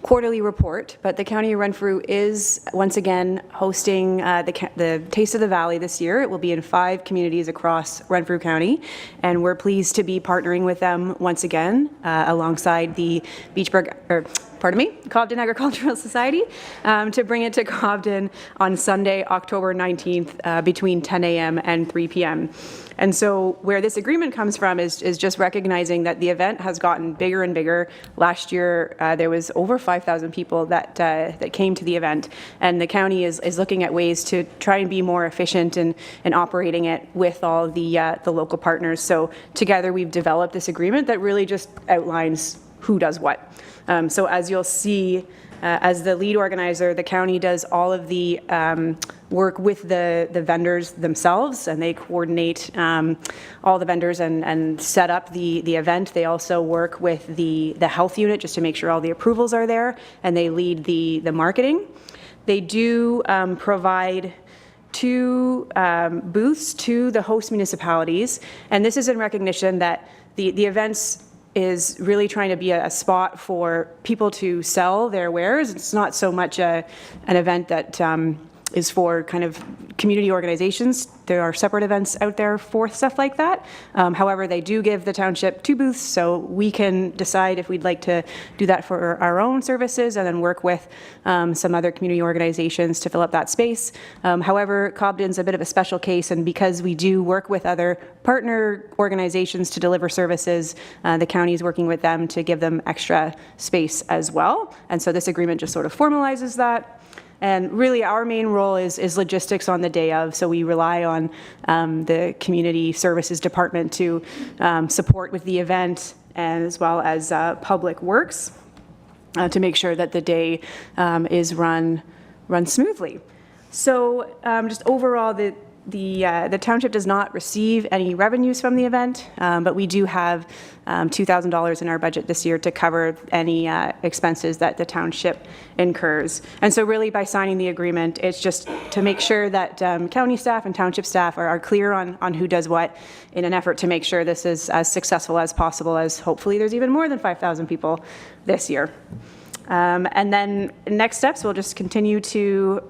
quarterly report, but the County of Renfrew is once again hosting the Taste of the Valley this year. It will be in 5 communities across Renfrew County, and we're pleased to be partnering with them once again alongside the Beachburg, Cobden Agricultural Society, to bring it to Cobden on Sunday, October 19th, between 10 a.m. and 3 p.m. And so where this agreement comes from is just recognizing that the event has gotten bigger and bigger. Last year, there was over 5,000 people that came to the event, and the county is looking at ways to try and be more efficient in operating it with all the local partners. So together we've developed this agreement that really just outlines who does what. So as you'll see, as the lead organizer, the county does all of the work with the vendors themselves, and they coordinate all the vendors and set up the event. They also work with the health unit just to make sure all the approvals are there, and they lead the marketing. They do provide 2 booths to the host municipalities, and this is in recognition that the events is really trying to be a spot for people to sell their wares. It's not so much an event that is for kind of community organizations. There are separate events out there for stuff like that. However, they do give the township 2 booths, so we can decide if we'd like to do that for our own services and then work with some other community organizations to fill up that space. However, Cobden's a bit of a special case, and because we do work with other partner organizations to deliver services, the county is working with them to give them extra space as well. And so this agreement just sort of formalizes that. And really, our main role is logistics on the day of, so we rely on the Community Services Department to support with the event, and as well as Public Works to make sure that the day is run smoothly. So just overall, the township does not receive any revenues from the event, but we do have $2,000 in our budget this year to cover any expenses that the township incurs. And so really by signing the agreement, it's just to make sure that county staff and township staff are clear on who does what in an effort to make sure this is as successful as possible, as hopefully there's even more than 5,000 people this year. And then next steps, we'll just continue to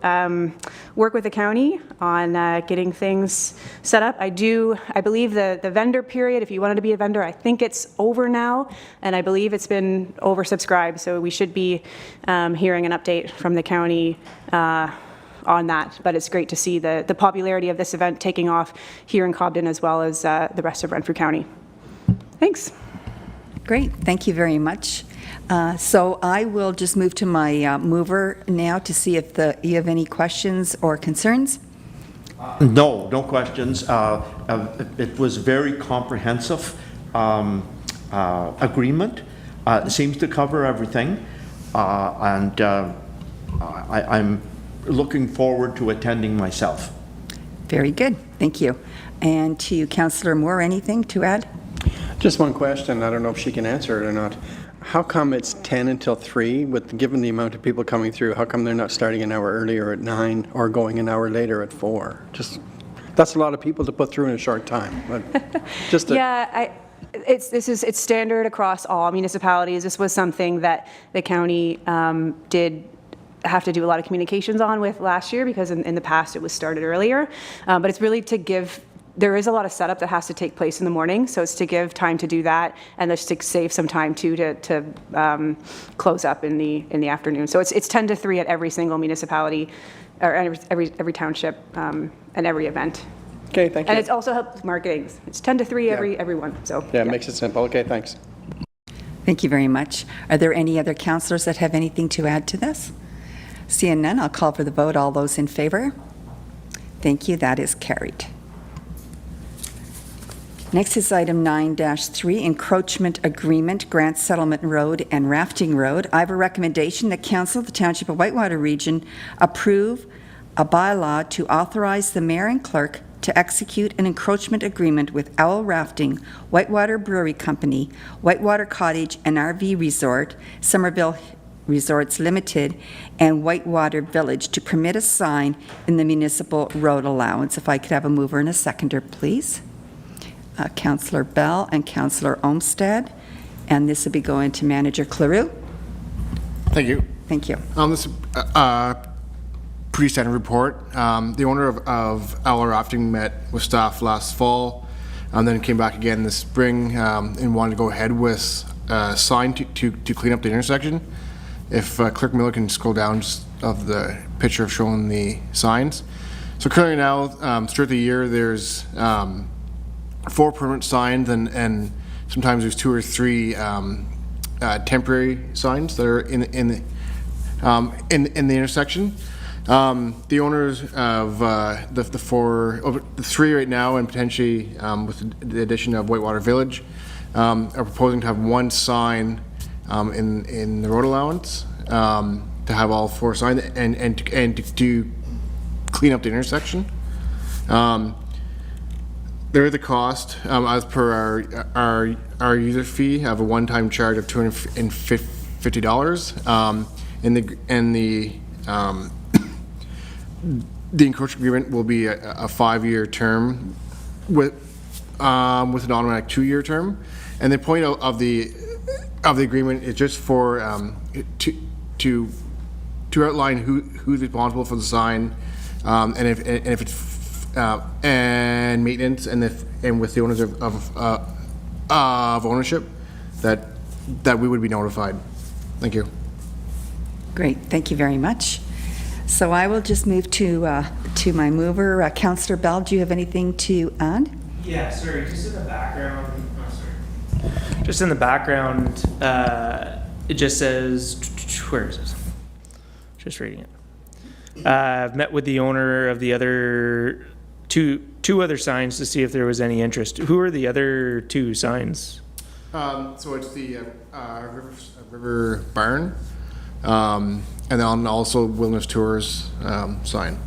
work with the county on getting things set up. I believe the vendor period, if you wanted to be a vendor, I think it's over now, and I believe it's been oversubscribed, so we should be hearing an update from the county on that. But it's great to see the popularity of this event taking off here in Cobden as well as the rest of Renfrew County. Thanks. Great, thank you very much. So I will just move to my mover now to see if you have any questions or concerns. No questions. It was very comprehensive agreement. It seems to cover everything, and I'm looking forward to attending myself. Very good, thank you. And to Councillor Moore, anything to add? Just one question. I don't know if she can answer it or not. How come it's 10 until 3, given the amount of people coming through? How come they're not starting an hour earlier at 9 or going an hour later at 4? That's a lot of people to put through in a short time. But it's standard across all municipalities. This was something that the county did have to do a lot of communications on with last year, because in the past it was started earlier. But it's really to give. There is a lot of setup that has to take place in the morning, so it's to give time to do that, and just to save some time too to close up in the afternoon. So it's 10 to 3 at every single municipality, or every township, and every event. Okay, thank you. And it also helps marketing. It's 10 to 3 every one. So yeah, it makes it simple. Okay, thanks. Thank you very much. Are there any other councillors that have anything to add to this? Seeing none, I'll call for the vote. All those in favor? Thank you. That is carried. Next is item 9-3, Encroachment Agreement, Grant Settlement Road and Rafting Road. I have a recommendation that Council of the Township of Whitewater Region approve a bylaw to authorize the Mayor and Clerk to execute an encroachment agreement with Owl Rafting, Whitewater Brewery Company, Whitewater Cottage and RV Resort, Somerville Resorts Limited, and Whitewater Village to permit a sign in the municipal road allowance. If I could have a mover and a seconder, please. Councillor Bell and Councillor Olmsted, and this will be going to Manager Claroux. Thank you. Thank you. This is pretty standard report. The owner of Owl Rafting met with staff last fall, and then came back again this spring and wanted to go ahead with a sign to clean up the intersection. If Clerk Miller can scroll down just of the picture of showing the signs. So currently now, throughout the year, there's 4 permanent signs, and sometimes there's 2 or 3 temporary signs that are in the intersection. The owners of the 3 right now, and potentially with the addition of Whitewater Village, are proposing to have 1 sign in the road allowance, to have all 4 signs and to clean up the intersection. There is a cost as per our user fee of a one-time charge of $250, and the encroachment agreement will be a 5-year term with an automatic 2-year term. And the point of the agreement is just for to outline who's responsible for the sign, if it's and maintenance, and with the owners of ownership, that we would be notified. Thank you. Great, thank you very much. So I will just move to my mover. Councillor Bell, do you have anything to add? Yeah, sorry, just in the background, Just in the background, it just says, where is it? Just reading it. I've met with the owner of the other two other signs to see if there was any interest. Who are the other two signs? So it's the River Barn, and then also Wilderness Tours sign.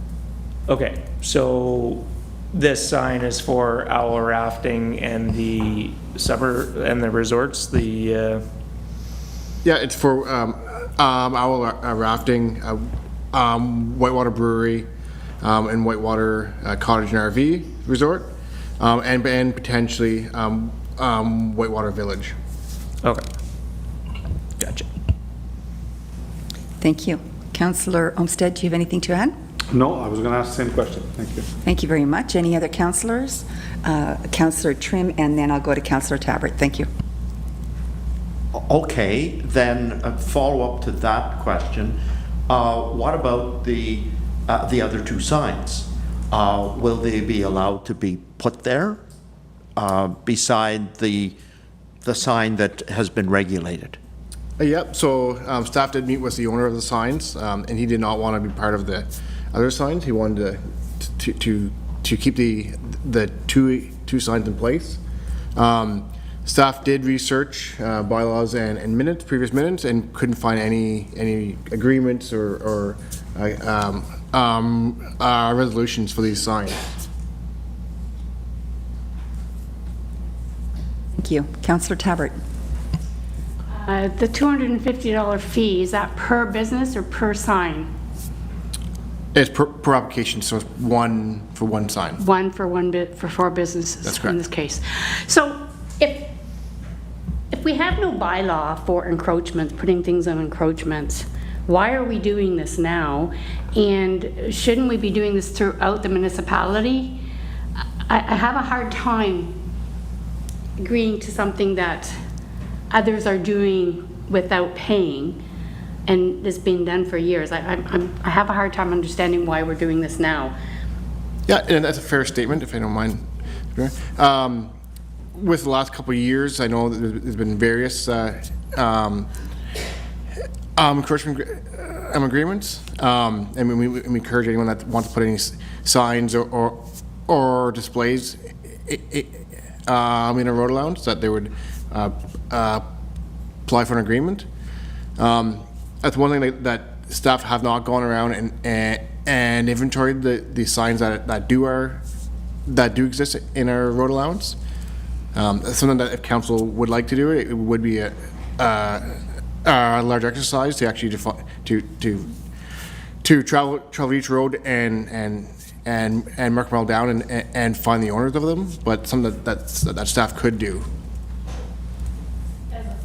Okay, so this sign is for owl rafting and the and the resorts. Yeah, it's for owl rafting, Whitewater Brewery, and Whitewater Cottage and RV Resort, and potentially Whitewater Village. Okay, gotcha. Thank you. Councillor Olmsted, do you have anything to add? No, I was going to ask the same question. Thank you. Thank you very much. Any other councillors? Councillor Trim, and then I'll go to Councillor Tabbert. Thank you. Okay, then a follow-up to that question. What about the other two signs? Will they be allowed to be put there beside the sign that has been regulated? Yep, so staff did meet with the owner of the signs, and he did not want to be part of the other signs. He wanted to keep the two signs in place. Staff did research bylaws and previous minutes, and couldn't find any agreements or resolutions for these signs. Thank you. Councillor Tabbert. The $250 fee, is that per business or per sign? It's per application, so it's one for one sign. One for four businesses. That's correct. In this case. So if we have no bylaw for encroachments, putting things on encroachments, why are we doing this now? And shouldn't we be doing this throughout the municipality? I have a hard time agreeing to something that others are doing without paying, and it's been done for years. I have a hard time understanding why we're doing this now. Yeah, and that's a fair statement, if I don't mind. With the last couple of years, I know that there's been various encroachment agreements, and we encourage anyone that wants to put any signs or displays in a road allowance that they would apply for an agreement. That's one thing that staff have not gone around and inventoried the signs that do exist in our road allowance. That's something that if council would like to do it would be a large exercise to actually to travel each road and mark them all down and find the owners of them, but something that staff could do.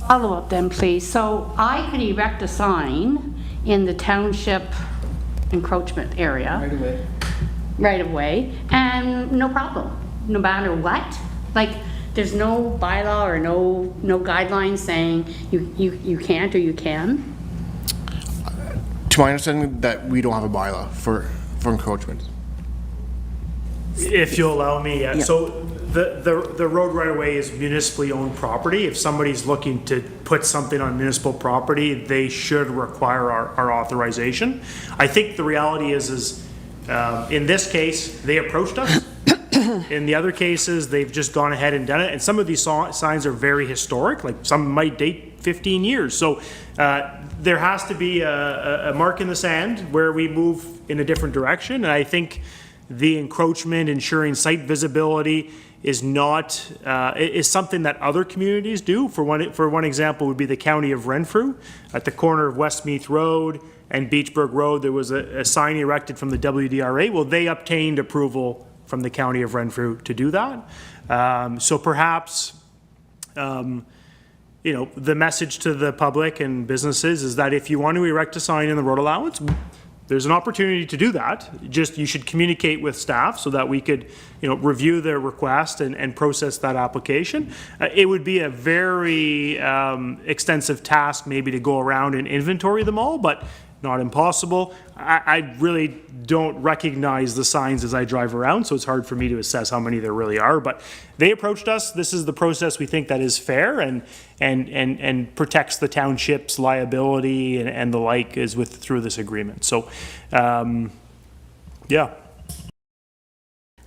Follow-up then, please. So I could erect a sign in the township encroachment area. Right away. Right away, and no problem, no matter what. Like, there's no bylaw or no guidelines saying you can't or you can? To my understanding, that we don't have a bylaw for encroachment. If you'll allow me, Yeah. so the road right away is municipally owned property. If somebody's looking to put something on municipal property, they should require our authorization. I think the reality is in this case, they approached us. In the other cases, they've just gone ahead and done it. And some of these signs are very historic, like some might date 15 years. So there has to be a mark in the sand where we move in a different direction. And I think the encroachment, ensuring site visibility is not, is something that other communities do. For one example would be the county of Renfrew. At the corner of Westmeath Road and Beachburg Road, there was a sign erected from the WDRA. Well, they obtained approval from the county of Renfrew to do that. So perhaps, the message to the public and businesses is that if you want to erect a sign in the road allowance, there's an opportunity to do that. Just, you should communicate with staff so that we could, review their request and process that application. It would be a very extensive task maybe to go around and inventory them all, but not impossible. I really don't recognize the signs as I drive around, so it's hard for me to assess how many there really are. But they approached us. This is the process we think that is fair and protects the township's liability and the like is through this agreement. So, yeah.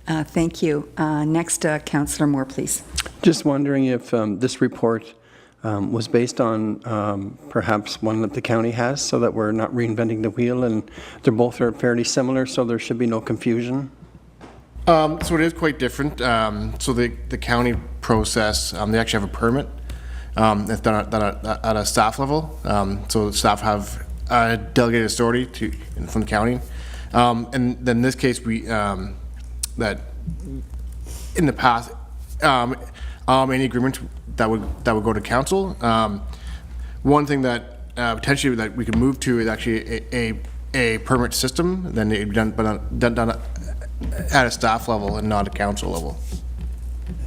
Thank you. Next, Councillor Moore, please. Just wondering if this report was based on perhaps one that the county has, so that we're not reinventing the wheel, and they're both fairly similar, so there should be no confusion. So it is quite different. So the county process, they actually have a permit. It's done at a staff level. So staff have delegated authority from the county. And then in this case, we that in the past, any agreement that would go to council. One thing that potentially that we could move to is actually a permit system. Then it'd be done at a staff level and not a council level.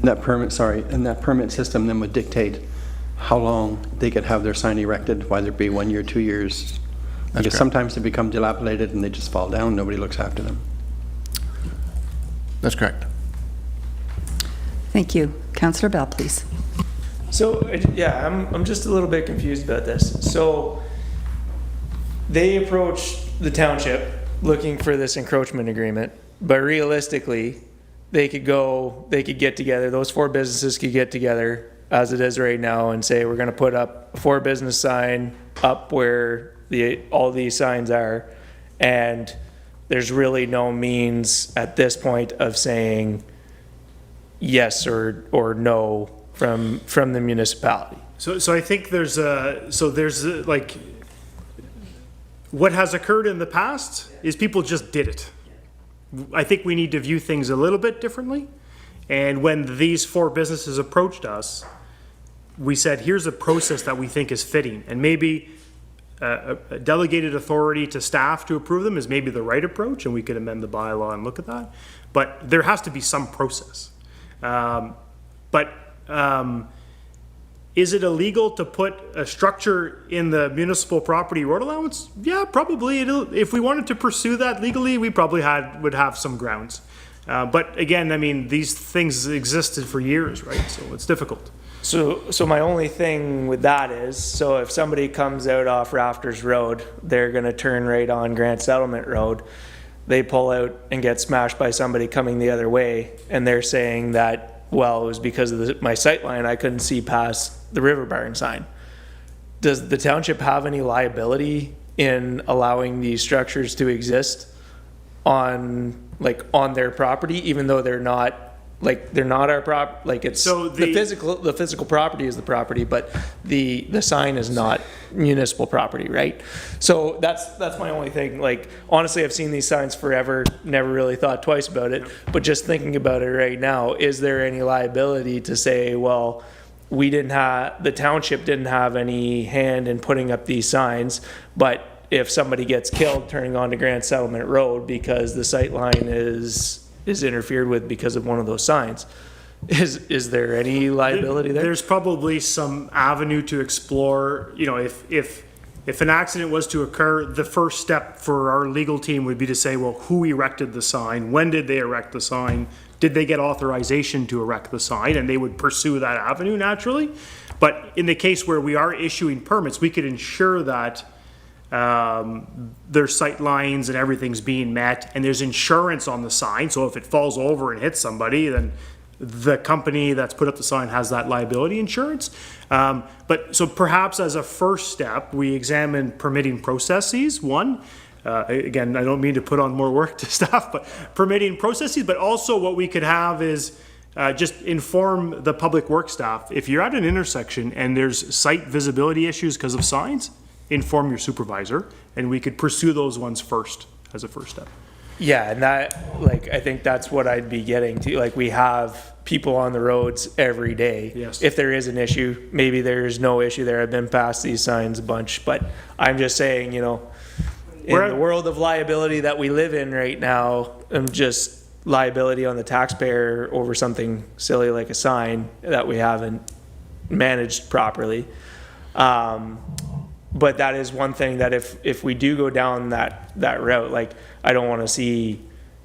And that permit system then would dictate how long they could have their sign erected, whether it be 1 year, 2 years. Because sometimes they become dilapidated and they just fall down. Nobody looks after them. That's correct. Thank you. Councillor Bell, please. So, yeah, I'm just a little bit confused about this. So, they approached the township looking for this encroachment agreement, but realistically, they could get together, those 4 businesses could get together as it is right now and say, we're gonna put up a 4 business sign up where all these signs are, and there's really no means at this point of saying yes or no from the municipality. So I think there's like, what has occurred in the past is people just did it. I think we need to view things a little bit differently. And when these 4 businesses approached us, we said, here's a process that we think is fitting. And maybe a delegated authority to staff to approve them is maybe the right approach, and we could amend the bylaw and look at that. But there has to be some process. Is it illegal to put a structure in the municipal property road allowance? Yeah, probably. If we wanted to pursue that legally, we probably would have some grounds. But again, I mean, these things existed for years, right? So it's difficult. So my only thing with that is, so if somebody comes out off Rafters Road, they're gonna turn right on Grant Settlement Road. They pull out and get smashed by somebody coming the other way, and they're saying that, well, it was because of my sight line, I couldn't see past the river barn sign. Does the township have any liability in allowing these structures to exist on their property, even though they're not our prop, like it's, so the physical property is the property, but the sign is not municipal property, right? So that's my only thing. Like, honestly, I've seen these signs forever, never really thought twice about it, but just thinking about it right now, is there any liability to say, well, the township didn't have any hand in putting up these signs, but if somebody gets killed turning onto Grand Settlement Road because the sight line is interfered with because of one of those signs, is there any liability there? There's probably some avenue to explore. You know, if an accident was to occur, the first step for our legal team would be to say, well, who erected the sign? When did they erect the sign? Did they get authorization to erect the sign? And they would pursue that avenue naturally. But in the case where we are issuing permits, we could ensure that their sight lines and everything's being met, and there's insurance on the sign, so if it falls over and hits somebody, then the company that's put up the sign has that liability insurance. But so perhaps as a first step, we examine permitting processes. One, again, I don't mean to put on more work to staff, but permitting processes, but also what we could have is just inform the public works staff. If you're at an intersection and there's sight visibility issues because of signs, inform your supervisor, and we could pursue those ones first as a first step. Yeah, and that, I think that's what I'd be getting to. We have people on the roads every day. Yes. If there is an issue, maybe there's no issue there. I've been past these signs a bunch, but I'm just saying, in the world of liability that we live in right now, just liability on the taxpayer over something silly like a sign that we haven't managed properly. But that is one thing that if we do go down that route, like, I don't want to see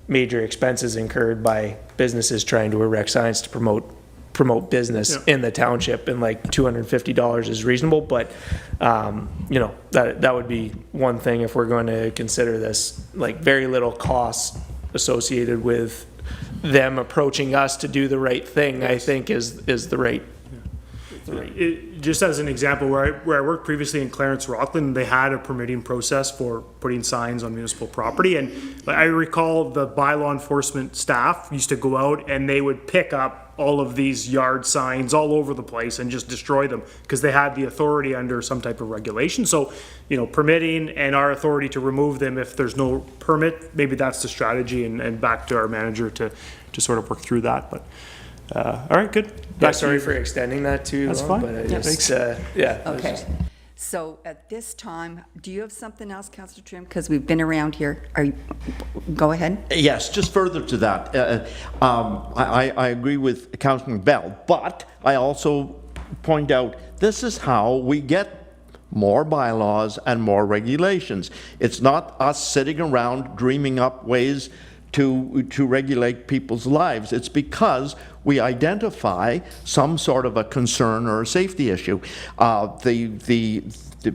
major expenses incurred by businesses trying to erect signs to promote business in the township, and like $250 is reasonable, but you know, that would be one thing if we're going to consider this. Like, very little costs associated with them approaching us to do the right thing, I think is the right. Just as an example, where I worked previously in Clarence, Rockland, they had a permitting process for putting signs on municipal property. And I recall the bylaw enforcement staff used to go out and they would pick up all of these yard signs all over the place and just destroy them because they had the authority under some type of regulation. So, you know, permitting and our authority to remove them if there's no permit, maybe that's the strategy, and back to our manager to sort of work through that. But all right, good. Sorry for extending that too long. That's fine. But I just, yeah. Okay. So at this time, do you have something else, Councillor Trim? Because we've been around here. Go ahead. Yes, just further to that, I agree with Councilman Bell, but I also point out this is how we get more bylaws and more regulations. It's not us sitting around dreaming up ways to regulate people's lives. It's because we identify some sort of a concern or a safety issue. The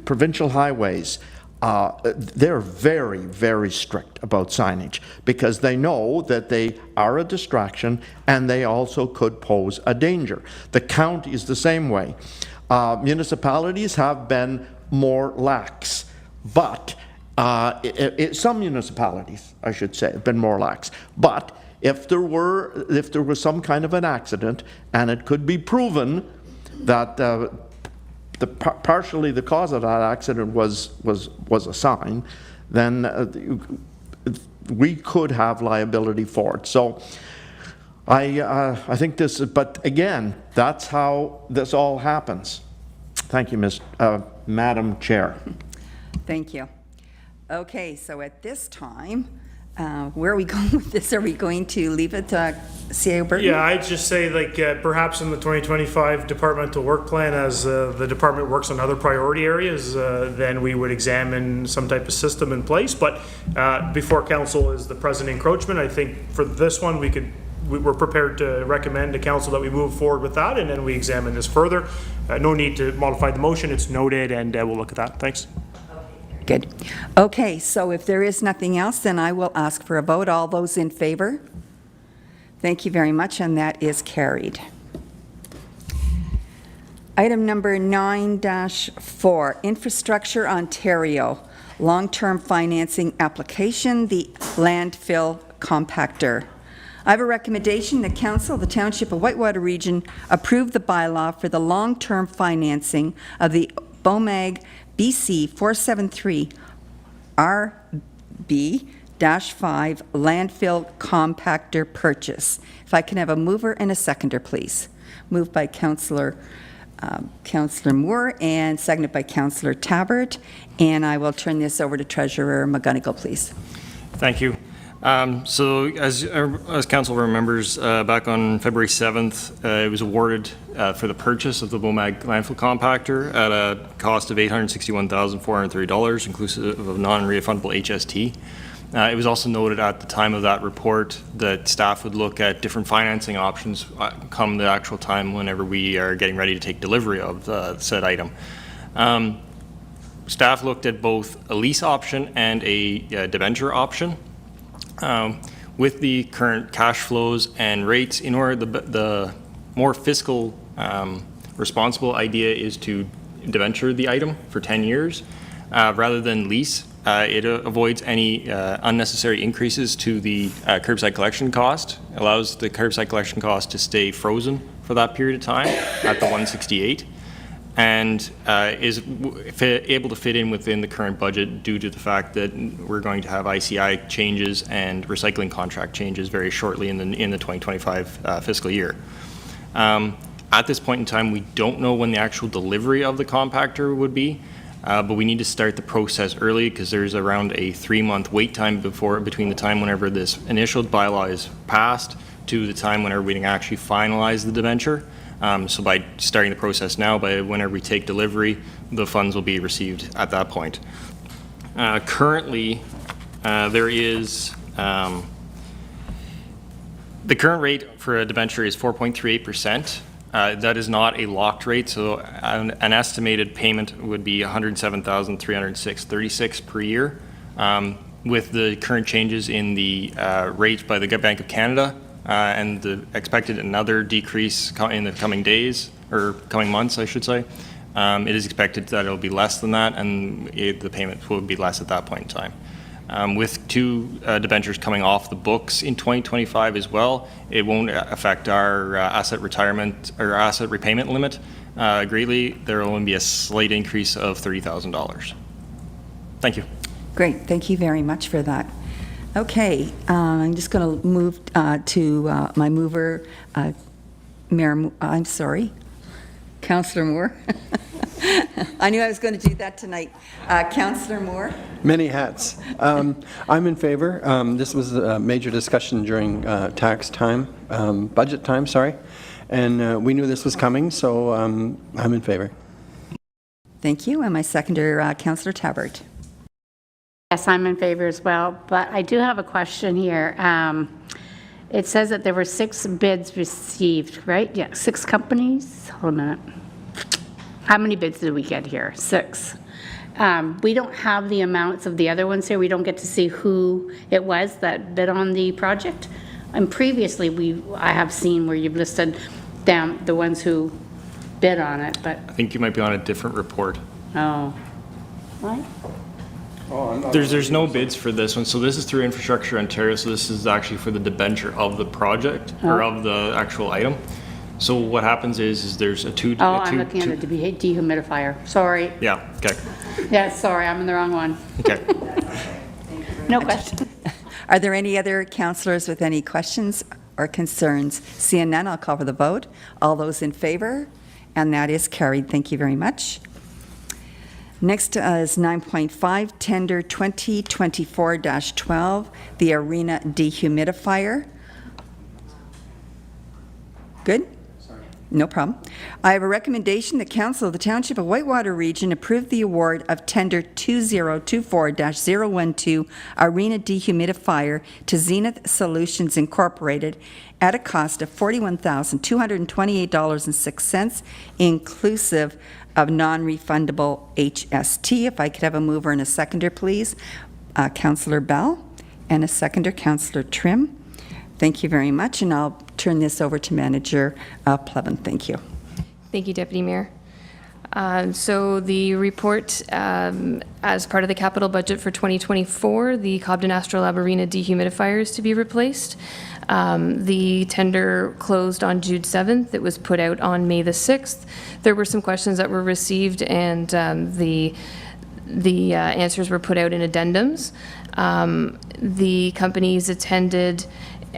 provincial highways, they're very, very strict about signage because they know that they are a distraction and they also could pose a danger. The county is the same way. Municipalities have been more lax, but some municipalities, I should say, have been more lax. But if there was some kind of an accident and it could be proven that partially the cause of that accident was a sign, then we could have liability for it. So I think this is, but again, that's how this all happens. Thank you, Madam Chair. Thank you. Okay, so at this time, where are we going with this? Are we going to leave it to CAO Burton? Yeah, I'd just say, like, perhaps in the 2025 departmental work plan, as the department works on other priority areas, then we would examine some type of system in place. But before council is the present encroachment. I think for this one, we're prepared to recommend to council that we move forward with that, and then we examine this further. No need to modify the motion. It's noted, and we'll look at that. Thanks. Good. Okay, so if there is nothing else, then I will ask for a vote. All those in favor? Thank you very much, and that is carried. Item number 9-4, Infrastructure Ontario, long-term financing application, the Landfill Compactor. I have a recommendation that Council of the Township of Whitewater Region approve the bylaw for the long-term financing of the BOMAG BC 473 RB-5 landfill compactor purchase. If I can have a mover and a seconder, please. Moved by Councillor Moore and seconded by Councillor Tabbert. And I will turn this over to Treasurer McGonigal, please. Thank you. So as council remembers, back on February 7th, it was awarded for the purchase of the BOMAG landfill compactor at a cost of $861,430, inclusive of non-refundable HST. It was also noted at the time of that report that staff would look at different financing options come the actual time whenever we are getting ready to take delivery of said item. Staff looked at both a lease option and a debenture option. With the current cash flows and rates, in order the more fiscal responsible idea is to debenture the item for 10 years rather than lease. It avoids any unnecessary increases to the curbside collection cost, allows the curbside collection cost to stay frozen for that period of time at the 168, and is able to fit in within the current budget due to the fact that we're going to have ICI changes and recycling contract changes very shortly in the 2025 fiscal year. At this point in time, we don't know when the actual delivery of the compactor would be. but we need to start the process early because there's around a 3-month wait time between the time whenever this initial bylaw is passed to the time whenever we can actually finalize the debenture. So by starting the process now, by whenever we take delivery, the funds will be received at that point. Currently, there is the current rate for a debenture is 4.38%. That is not a locked rate, so an estimated payment would be $107,306.36 per year. With the current changes in the rate by the Bank of Canada and the expected another decrease in the coming days, or coming months, I should say, it is expected that it will be less than that, and the payment will be less at that point in time. With 2 debentures coming off the books in 2025 as well, it won't affect our asset retirement or asset repayment limit greatly. There will only be a slight increase of $30,000. Thank you. Great, thank you very much for that. Okay, I'm just going to move to my mover, Councillor Moore. I knew I was going to do that tonight. Councillor Moore? Many hats. I'm in favor. This was a major discussion during tax time, budget time, sorry. And we knew this was coming, so I'm in favor. Thank you. And my seconder, Councillor Tabbert. Yes, I'm in favor as well, but I do have a question here. It says that there were 6 bids received, right? Yeah, 6 companies. Hold a minute. How many bids did we get here? 6. We don't have the amounts of the other ones here. We don't get to see who it was that bid on the project. And previously, I have seen where you've listed down the ones who bid on it, but. I think you might be on a different report. Oh. What? There's no bids for this one, so this is through Infrastructure Ontario, so this is actually for the debenture of the project, or of the actual item. So what happens is there's I'm looking at the dehumidifier. Sorry. Yeah, okay. Yeah, sorry, I'm in the wrong one. Okay. No question. Are there any other councillors with any questions or concerns? Seeing none, I'll call for the vote. All those in favor? And that is carried. Thank you very much. Next is 9.5, Tender 2024-12, the Arena Dehumidifier. Good? No problem. I have a recommendation that Council of the Township of Whitewater Region approve the award of Tender 2024-012 Arena Dehumidifier to Zenith Solutions Incorporated at a cost of $41,228.06, inclusive of non-refundable HST. If I could have a mover and a seconder, please. Councillor Bell, and a seconder, Councillor Trim. Thank you very much, and I'll turn this over to Manager Plevin. Thank you. Thank you, Deputy Mayor. So the report, as part of the capital budget for 2024, the Cobden Astrolabe Arena dehumidifier is to be replaced. The tender closed on June 7th. It was put out on May the 6th. There were some questions that were received, and the answers were put out in addendums. The companies attended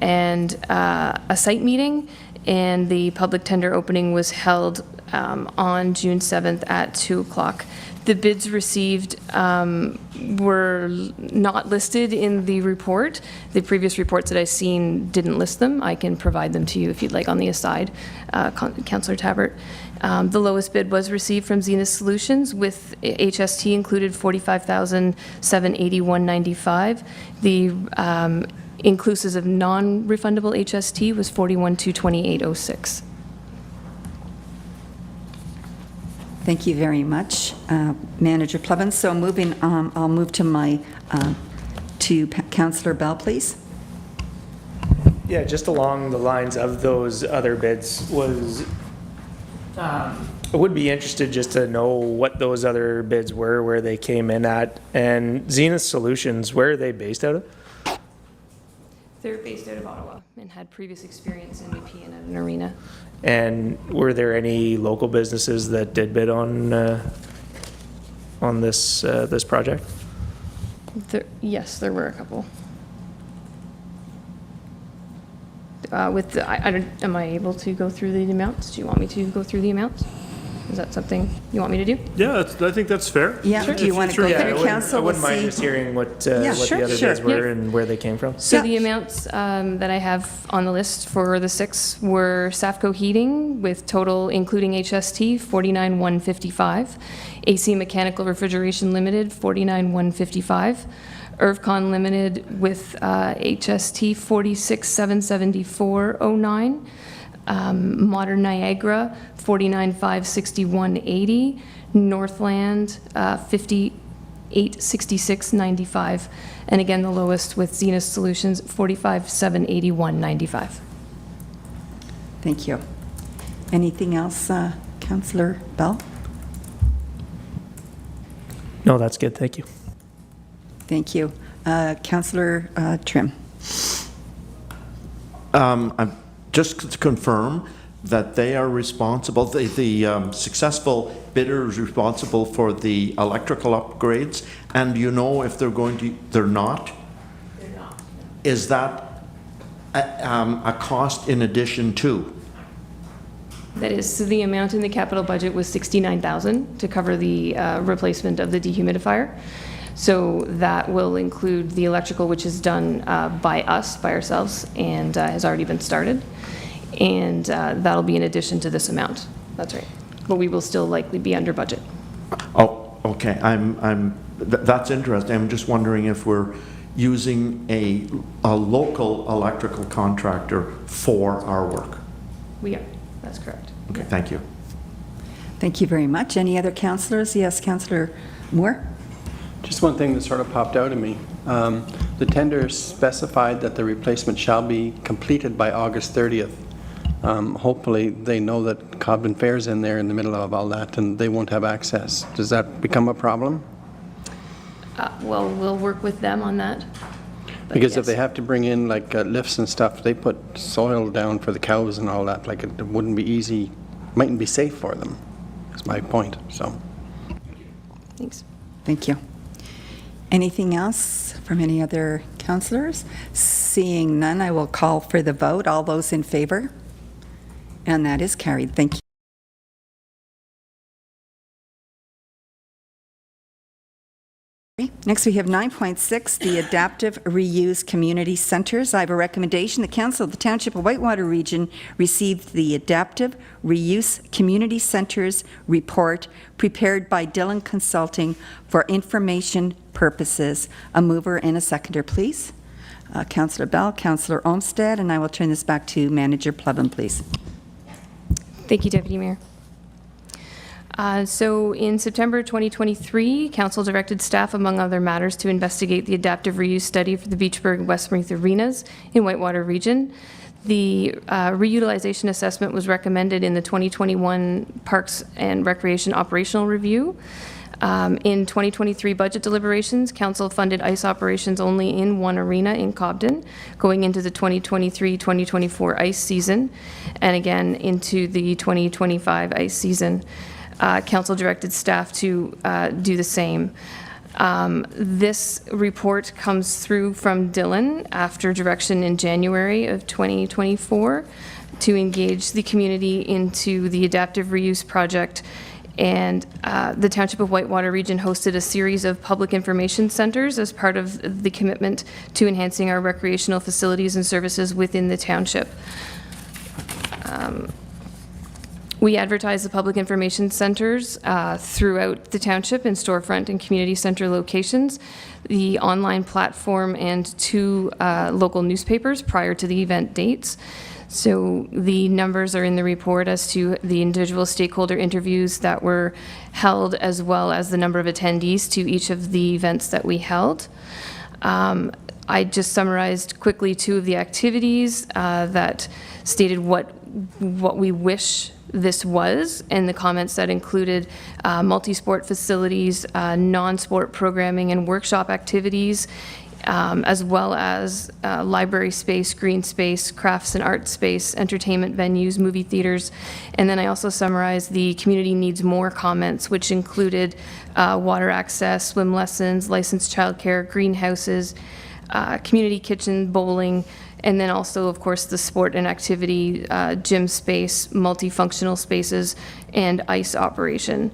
a site meeting, and the public tender opening was held on June 7th at 2 o'clock. The bids received were not listed in the report. The previous reports that I've seen didn't list them. I can provide them to you if you'd like on the aside, Councillor Tabbert. The lowest bid was received from Zenith Solutions, with HST included $45,781.95. The inclusive of non-refundable HST was $41,228.06. Thank you very much, Manager Plevin. So moving, I'll move to Councillor Bell, please. Yeah, just along the lines of those other bids I would be interested just to know what those other bids were, where they came in at, and Zenith Solutions, where are they based out of? They're based out of Ottawa and had previous experience in UP and at an arena. And were there any local businesses that did bid on this this project? Yes, there were a couple. Am I able to go through the amounts? Do you want me to go through the amounts? Is that something you want me to do? Yeah, I think that's fair. Yeah, do you want to go Yeah, through council? I wouldn't We'll mind see. just hearing what Yeah, what sure, the other sure. bids were Yeah. and where they came from. So the amounts that I have on the list for the 6 were Safco Heating with total, including HST, $49,155. AC Mechanical Refrigeration Limited, $49,155. Irvcon Limited with HST, $46,774.09. Modern Niagara, $49,561.80. Northland, $58,66.95. And again, the lowest with Zenith Solutions, $45,781.95. Thank you. Anything else, Councillor Bell? No, that's good. Thank you. Thank you. Councillor Trim? Just to confirm that they are responsible, the successful bidder is responsible for the electrical upgrades, and you know if they're going to, they're not? They're not. Is that a cost in addition to? That is, so the amount in the capital budget was $69,000 to cover the replacement of the dehumidifier. So that will include the electrical, which is done by us, by ourselves, and has already been started. And that'll be in addition to this amount. That's right. But we will still likely be under budget. Oh, okay. That's interesting. I'm just wondering if we're using a local electrical contractor for our work. We are. That's correct. Okay, thank you. Thank you very much. Any other councillors? Yes, Councillor Moore? Just one thing that sort of popped out at me. The tender specified that the replacement shall be completed by August 30th. Hopefully, they know that Cobden Fair's in there in the middle of all that, and they won't have access. Does that become a problem? Well, we'll work with them on that. Because if they have to bring in like lifts and stuff, they put soil down for the cows and all that. Like it wouldn't be easy, mightn't be safe for them. That's my point. So. Thanks. Thank you. Anything else from any other councillors? Seeing none, I will call for the vote. All those in favor? And that is carried. Thank you. Next, we have 9.6, the Adaptive Reuse Community Centers. I have a recommendation. The Council of the Township of Whitewater Region received the Adaptive Reuse Community Centers report prepared by Dillon Consulting for information purposes. A mover and a seconder, please. Councillor Bell, Councillor Olmsted, and I will turn this back to Manager Plevin, please. Thank you, Deputy Mayor. So in September 2023, Council directed staff, among other matters, to investigate the adaptive reuse study for the Beachburg and Westmeath arenas in Whitewater Region. The reutilization assessment was recommended in the 2021 Parks and Recreation Operational Review. In 2023 budget deliberations, Council funded ice operations only in one arena in Cobden, going into the 2023-2024 ice season, and again into the 2025 ice season. Council directed staff to do the same. This report comes through from Dillon after direction in January of 2024 to engage the community into the adaptive reuse project. And the Township of Whitewater Region hosted a series of public information centers as part of the commitment to enhancing our recreational facilities and services within the township. We advertise the public information centers throughout the township in storefront and community center locations, the online platform, and 2 local newspapers prior to the event dates. So the numbers are in the report as to the individual stakeholder interviews that were held, as well as the number of attendees to each of the events that we held. I just summarized quickly 2 of the activities that stated what we wish this was, and the comments that included multi-sport facilities, non-sport programming and workshop activities, as well as library space, green space, crafts and art space, entertainment venues, movie theaters. And then I also summarized the community needs more comments, which included water access, swim lessons, licensed childcare, greenhouses, community kitchen, bowling, And then also, of course, the sport and activity, gym space, multifunctional spaces, and ice operation.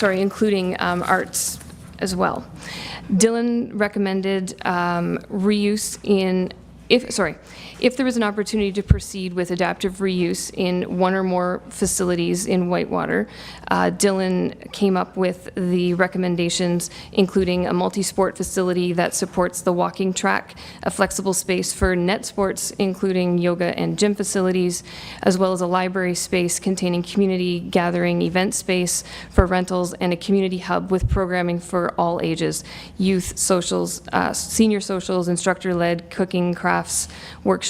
Including arts as well. Dylan recommended reuse if there was an opportunity to proceed with adaptive reuse in one or more facilities in Whitewater, Dylan came up with the recommendations, including a multi-sport facility that supports the walking track, a flexible space for net sports, including yoga and gym facilities, as well as a library space containing community gathering event space for rentals, and a community hub with programming for all ages, youth, socials, senior socials, instructor-led, cooking, crafts, workshops.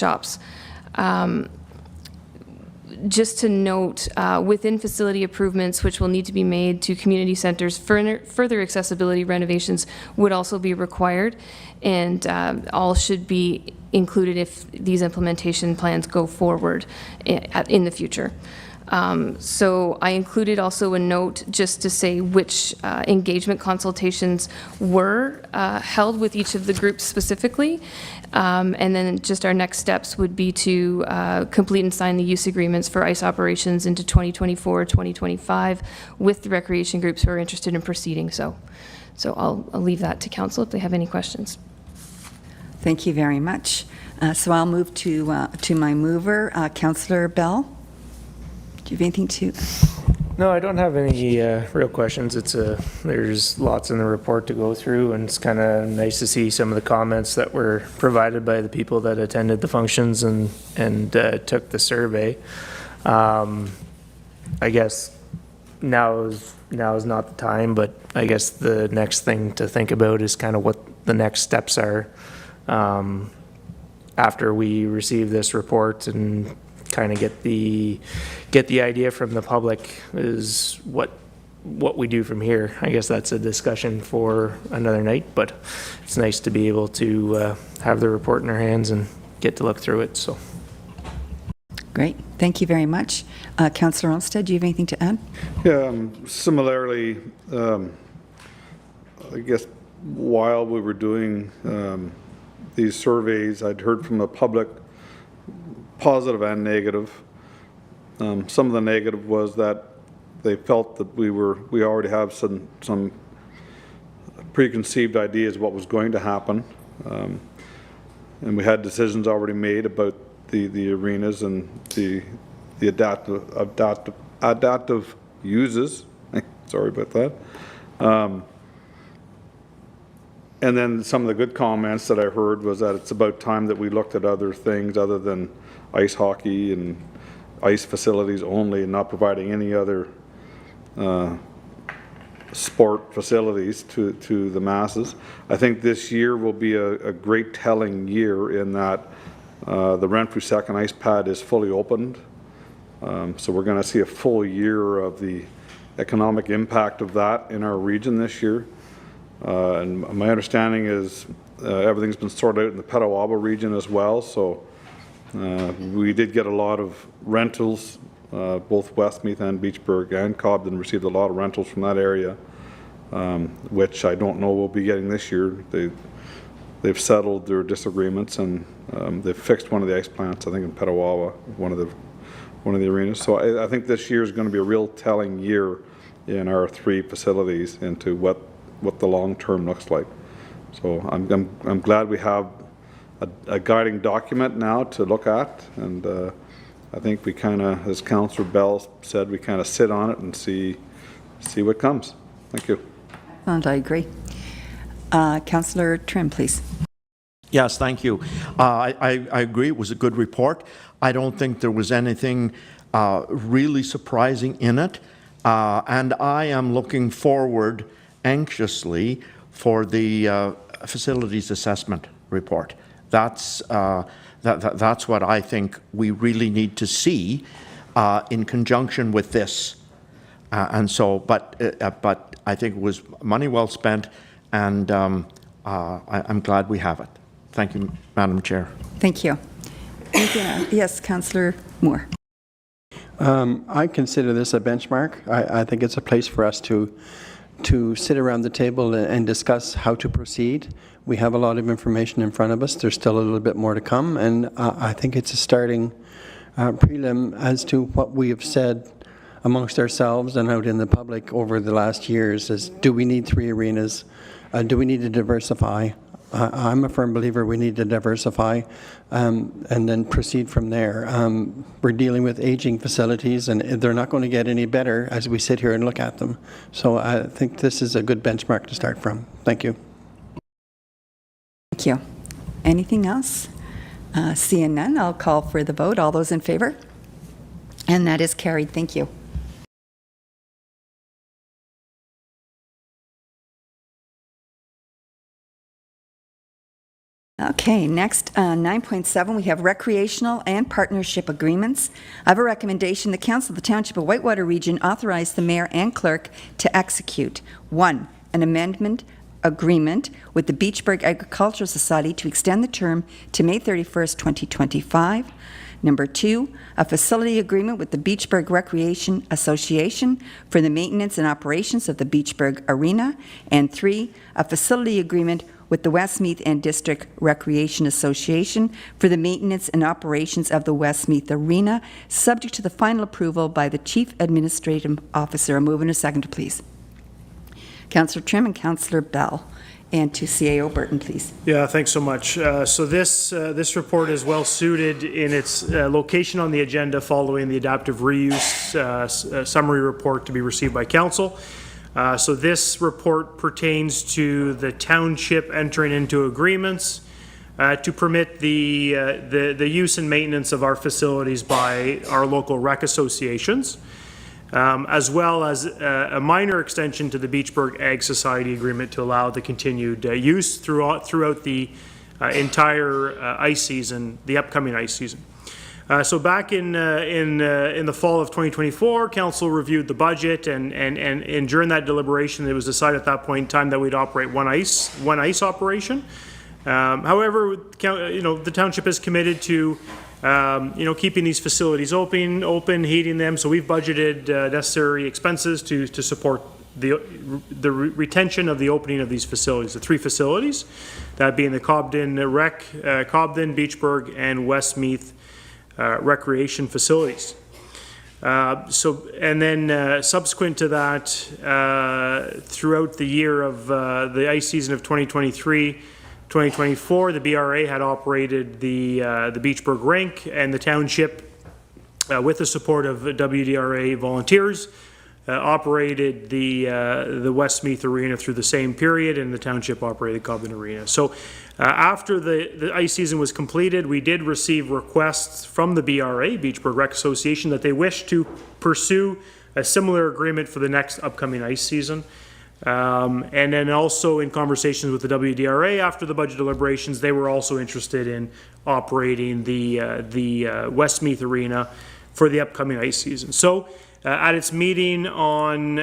Just to note, within facility improvements which will need to be made to community centers, further accessibility renovations would also be required, and all should be included if these implementation plans go forward in the future. So I included also a note just to say which engagement consultations were held with each of the groups specifically. And then just our next steps would be to complete and sign the use agreements for ice operations into 2024, 2025 with the recreation groups who are interested in proceeding. So I'll leave that to council if they have any questions. Thank you very much. So I'll move to my mover, Councillor Bell. Do you have anything to? No, I don't have any real questions. There's lots in the report to go through, and it's kind of nice to see some of the comments that were provided by the people that attended the functions and took the survey. I guess now is not the time, but I guess the next thing to think about is kind of what the next steps are after we receive this report and kind of get the idea from the public is what we do from here. I guess that's a discussion for another night, but it's nice to be able to have the report in our hands and get to look through it. So great, thank you very much. Councillor Olmsted, do you have anything to add? Yeah, similarly, I guess while we were doing these surveys, I'd heard from the public, positive and negative. Some of the negative was that they felt that we already have some preconceived ideas of what was going to happen, and we had decisions already made about the arenas and the adaptive uses. Sorry about that. And then some of the good comments that I heard was that it's about time that we looked at other things other than ice hockey and ice facilities only, and not providing any other sport facilities to the masses. I think this year will be a great telling year in that the Renfrew Second Ice Pad is fully opened. So we're going to see a full year of the economic impact of that in our region this year. And my understanding is everything's been sorted out in the Petawawa region as well. So we did get a lot of rentals, both Westmeath and Beachburg and Cobden received a lot of rentals from that area, which I don't know we'll be getting this year. They've settled their disagreements, and they've fixed one of the ice plants, I think in Petawawa, one of the arenas. So I think this year is going to be a real telling year in our three facilities into what the long term looks like. So I'm glad we have a guiding document now to look at, and I think we kind of, as Councillor Bell said, we kind of sit on it and see what comes. Thank you. And I agree. Councillor Trim, please. Yes, thank you. I agree. It was a good report. I don't think there was anything really surprising in it, and I am looking forward anxiously for the facilities assessment report. That's what I think we really need to see in conjunction with this. And so, but I think it was money well spent, and I'm glad we have it. Thank you, Madam Chair. Thank you. Yes, Councillor Moore. I consider this a benchmark. I think it's a place for us to to sit around the table and discuss how to proceed. We have a lot of information in front of us. There's still a little bit more to come, and I think it's a starting prelim as to what we have said amongst ourselves and out in the public over the last years is, do we need 3 arenas? Do we need to diversify? I'm a firm believer we need to diversify and then proceed from there. We're dealing with aging facilities, and they're not going to get any better as we sit here and look at them. So I think this is a good benchmark to start from. Thank you. Thank you. Anything else? Seeing none, I'll call for the vote. All those in favor? And that is carried. Thank you. Okay, next, 9.7, we have recreational and partnership agreements. I have a recommendation. The Council of the Township of Whitewater Region authorize the Mayor and Clerk to execute 1, an amendment agreement with the Beachburg Agricultural Society to extend the term to May 31st, 2025. Number 2, a facility agreement with the Beachburg Recreation Association for the maintenance and operations of the Beachburg Arena. And 3, a facility agreement with the Westmeath and District Recreation Association for the maintenance and operations of the Westmeath Arena, subject to the final approval by the Chief Administrative Officer. A move and a second, please. Councillor Trim and Councillor Bell. And to CAO Burton, please. Yeah, thanks so much. So this report is well suited in its location on the agenda following the adaptive reuse summary report to be received by Council. So this report pertains to the township entering into agreements to permit the use and maintenance of our facilities by our local rec associations, as well as a minor extension to the Beachburg Ag Society agreement to allow the continued use throughout the entire ice season, the upcoming ice season. So back in the fall of 2024, Council reviewed the budget, and during that deliberation, it was decided at that point in time that we'd operate one ice operation. However, the township is committed to keeping these facilities open, heating them. So we've budgeted necessary expenses to support the retention of the opening of these facilities, the 3 facilities, that being the Cobden Beachburg, and Westmeath recreation facilities. And then subsequent to that, throughout the year of the ice season of 2023-2024, the BRA had operated the Beachburg rink, and the township, with the support of WDRA volunteers, operated the Westmeath Arena through the same period, and the township operated the Cobden Arena. So after the ice season was completed, we did receive requests from the BRA, Beachburg Rec Association, that they wish to pursue a similar agreement for the next upcoming ice season. And then also in conversations with the WDRA after the budget deliberations, they were also interested in operating the Westmeath Arena for the upcoming ice season. So at its meeting on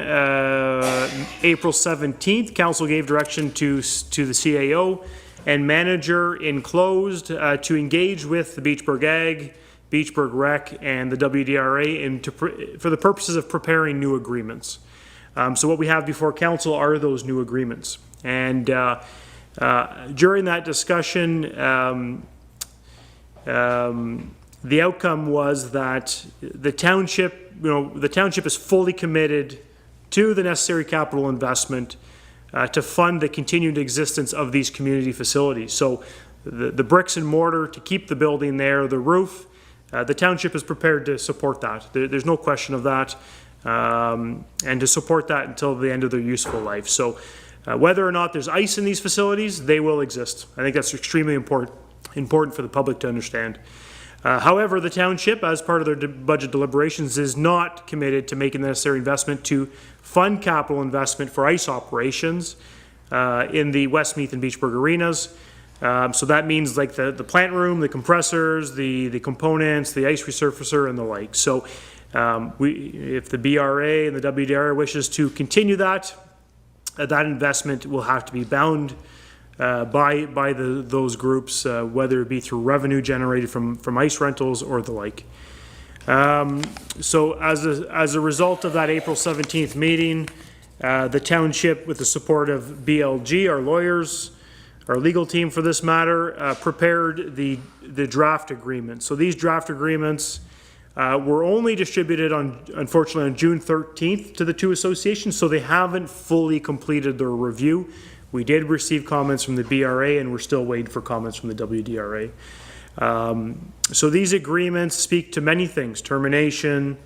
April 17th, Council gave direction to the CAO and manager enclosed to engage with the Beachburg Ag, Beachburg Rec, and the WDRA for the purposes of preparing new agreements. So what we have before Council are those new agreements. And during that discussion, the outcome was that the township is fully committed to the necessary capital investment to fund the continued existence of these community facilities. So the bricks and mortar to keep the building there, the roof, the township is prepared to support that. There's no question of that, and to support that until the end of their useful life. So whether or not there's ice in these facilities, they will exist. I think that's extremely important for the public to understand. However, the township, as part of their budget deliberations, is not committed to making the necessary investment to fund capital investment for ice operations in the Westmeath and Beachburg arenas. So that means like the plant room, the compressors, the components, the ice resurfacer, and the like. So if the BRA and the WDR wishes to continue that, that investment will have to be bound by those groups, whether it be through revenue generated from ice rentals or the like. So as a result of that April 17th meeting, The township, with the support of BLG, our lawyers, our legal team for this matter, prepared the draft agreement. So these draft agreements were only distributed unfortunately, on June 13th to the two associations, so they haven't fully completed their review. We did receive comments from the BRA, and we're still waiting for comments from the WDRA. So these agreements speak to many things: termination,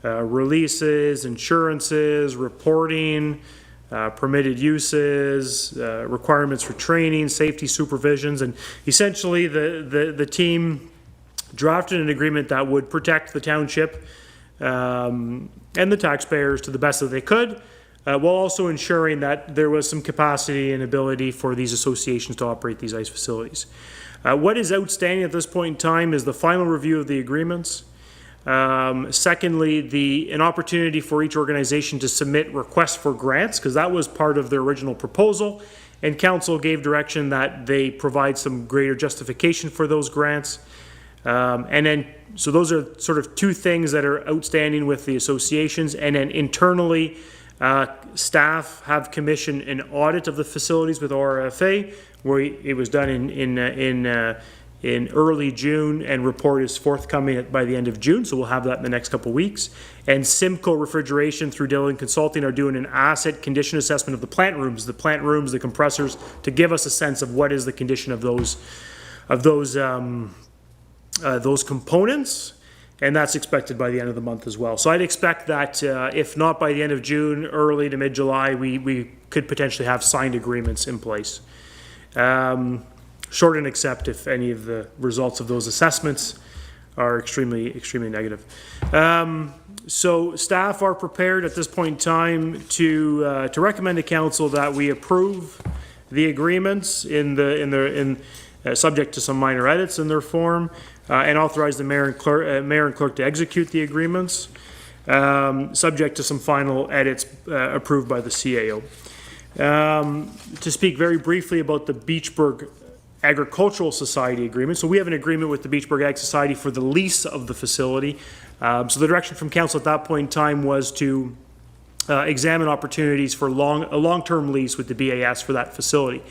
releases, insurances, reporting, permitted uses, requirements for training, safety supervisions, and essentially the team drafted an agreement that would protect the township and the taxpayers to the best that they could, while also ensuring that there was some capacity and ability for these associations to operate these ice facilities. What is outstanding at this point in time is the final review of the agreements. Secondly, an opportunity for each organization to submit requests for grants, because that was part of their original proposal, and council gave direction that they provide some greater justification for those grants. So those are sort of two things that are outstanding with the associations. And then internally, staff have commissioned an audit of the facilities with ORFA, where it was done in early June, and report is forthcoming by the end of June, so we'll have that in the next couple of weeks. And Simcoe Refrigeration through Dillon Consulting are doing an asset condition assessment of the plant rooms, the compressors, to give us a sense of what is the condition of those components, and that's expected by the end of the month as well. So I'd expect that if not by the end of June, early to mid-July, we could potentially have signed agreements in place. Short and accept if any of the results of those assessments are extremely negative. So staff are prepared at this point in time to recommend to council that we approve the agreements subject to some minor edits in their form, and authorize the mayor and clerk to execute the agreements, subject to some final edits approved by the CAO. To speak very briefly about the Beachburg Agricultural Society agreement. So we have an agreement with the Beachburg Ag Society for the lease of the facility. So the direction from council at that point in time was to examine opportunities for a long-term lease with the BAS for that facility.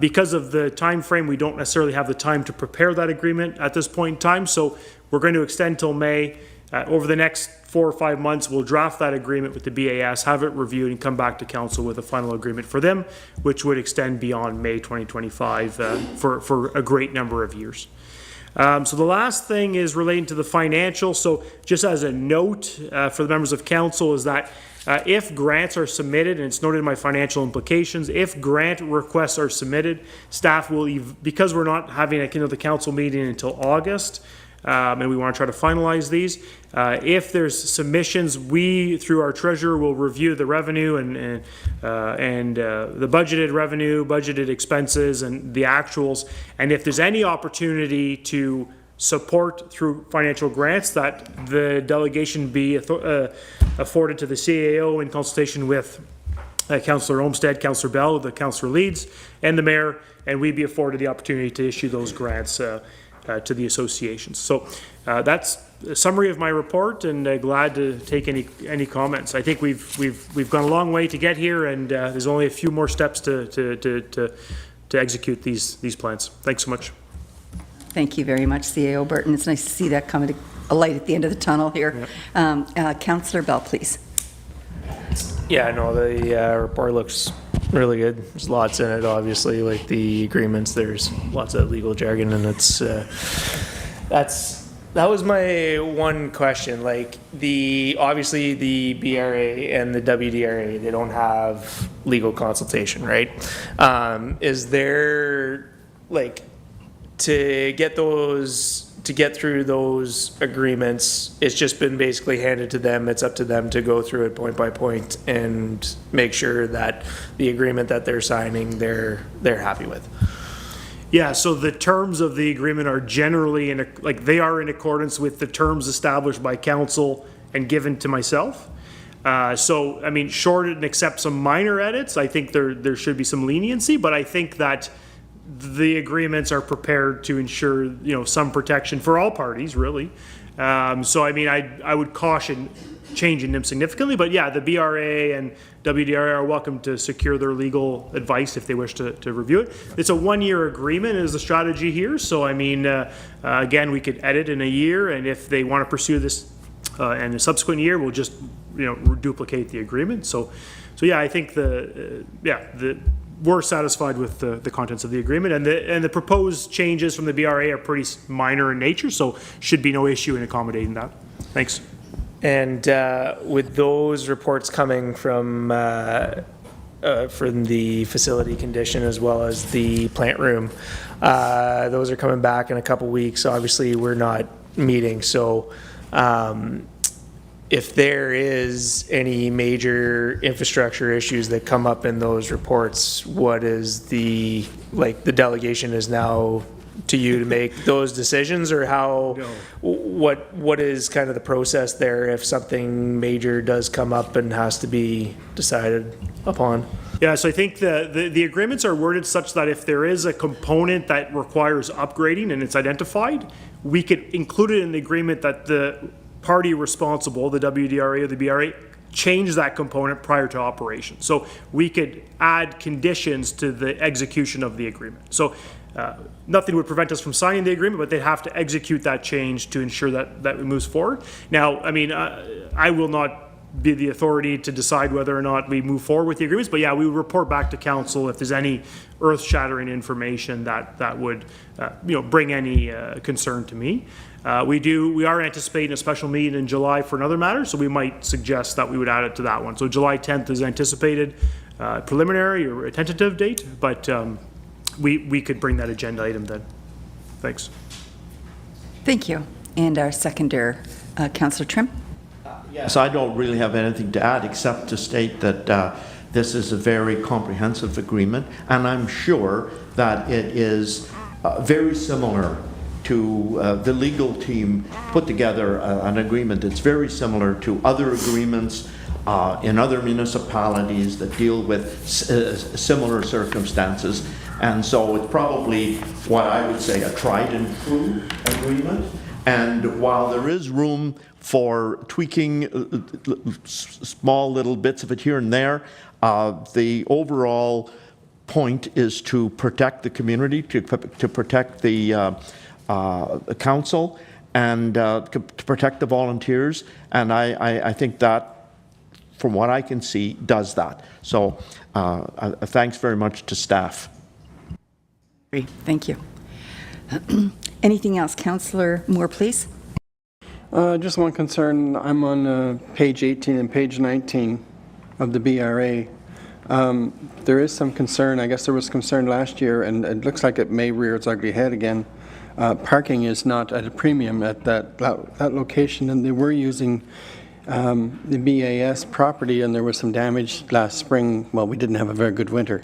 Because of the time frame, we don't necessarily have the time to prepare that agreement at this point in time, so we're going to extend till May. Over the next 4 or 5 months, we'll draft that agreement with the BAS, have it reviewed, and come back to council with a final agreement for them, which would extend beyond May 2025 for a great number of years. So the last thing is relating to the financial. So just as a note for the members of council is that if grants are submitted, and it's noted in my financial implications, if grant requests are submitted, staff will, because we're not having the council meeting until August, and we want to try to finalize these. If there's submissions, we, through our treasurer, will review the revenue and the budgeted revenue, budgeted expenses, and the actuals. And if there's any opportunity to support through financial grants, that the delegation be afforded to the CAO in consultation with Councillor Olmsted, Councillor Bell, the Councillor Leeds, and the Mayor, and we be afforded the opportunity to issue those grants to the associations. So that's a summary of my report, and glad to take any comments. I think we've gone a long way to get here, and there's only a few more steps to execute these plans. Thanks so much. Thank you very much, CAO Burton. It's nice to see that coming to a light at the end of the tunnel here. Yep. Councillor Bell, please. Yeah, no, the report looks really good. There's lots in it, obviously, like the agreements. There's lots of legal jargon, and it's that was my one question. Like obviously the BRA and the WDRA, they don't have legal consultation, right? Is there to get through those agreements, it's just been basically handed to them. It's up to them to go through it point by point and make sure that the agreement that they're signing, they're happy with. Yeah, so the terms of the agreement are generally they are in accordance with the terms established by council and given to myself. So, I mean, short and accept some minor edits, I think there should be some leniency, but I think that the agreements are prepared to ensure, some protection for all parties, really. So I mean, I would caution changing them significantly, but yeah, the BRA and WDRA are welcome to secure their legal advice if they wish to review it. It's a 1-year agreement is the strategy here, so I mean, again, we could edit in a year, and if they want to pursue this in a subsequent year, we'll just, duplicate the agreement. So yeah, I think we're satisfied with the contents of the agreement, and the proposed changes from the BRA are pretty minor in nature, so should be no issue in accommodating that. Thanks. And with those reports coming from the facility condition as well as the plant room, those are coming back in a couple weeks. Obviously, we're not meeting, so if there is any major infrastructure issues that come up in those reports, what is the delegation is now to you to make those decisions, or what is kind of the process there if something major does come up and has to be decided upon? Yeah, so I think the agreements are worded such that if there is a component that requires upgrading and it's identified, we could include it in the agreement that the party responsible, the WDRA or the BRA, change that component prior to operation. So we could add conditions to the execution of the agreement. So nothing would prevent us from signing the agreement, but they'd have to execute that change to ensure that it moves forward. Now, I mean, I will not be the authority to decide whether or not we move forward with the agreements, but yeah, we would report back to council if there's any earth-shattering information that would bring any concern to me. We are anticipating a special meeting in July for another matter, so we might suggest that we would add it to that one. So July 10th is anticipated, preliminary or a tentative date, but we could bring that agenda item then. Thanks. Thank you. And our seconder, Councillor Trim. Yes, I don't really have anything to add except to state that this is a very comprehensive agreement, and I'm sure that it is very similar to the legal team put together an agreement that's very similar to other agreements in other municipalities that deal with similar circumstances. And so it's probably what I would say a tried and true agreement. And while there is room for tweaking small little bits of it here and there, the overall point is to protect the community, to protect the council, and to protect the volunteers. And I think that, from what I can see, does that. So thanks very much to staff. Thank you. Anything else? Councillor Moore, please. Just one concern. I'm on page 18 and page 19 of the BRA. There is some concern. I guess there was concern last year, and it looks like it may rear its ugly head again. Parking is not at a premium at that location, and they were using the BAS property, and there was some damage last spring. Well, we didn't have a very good winter.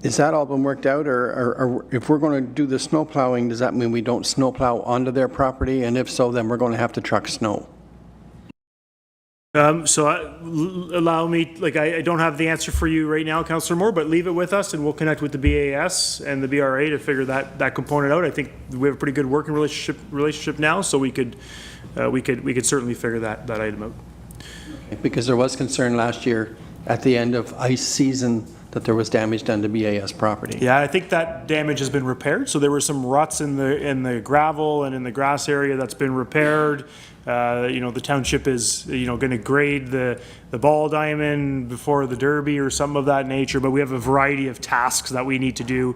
Is that all been worked out, or if we're going to do the snow plowing, does that mean we don't snow plow onto their property? And if so, then we're going to have to truck snow. Allow me, I don't have the answer for you right now, Councillor Moore, but leave it with us and we'll connect with the BAS and the BRA to figure that component out. I think we have a pretty good working relationship now, so we could certainly figure that item out. Because there was concern last year at the end of ice season that there was damage done to BAS property. Yeah, I think that damage has been repaired. So there were some ruts in the gravel and in the grass area that's been repaired. The township is going to grade the ball diamond before the derby or something of that nature. But we have a variety of tasks that we need to do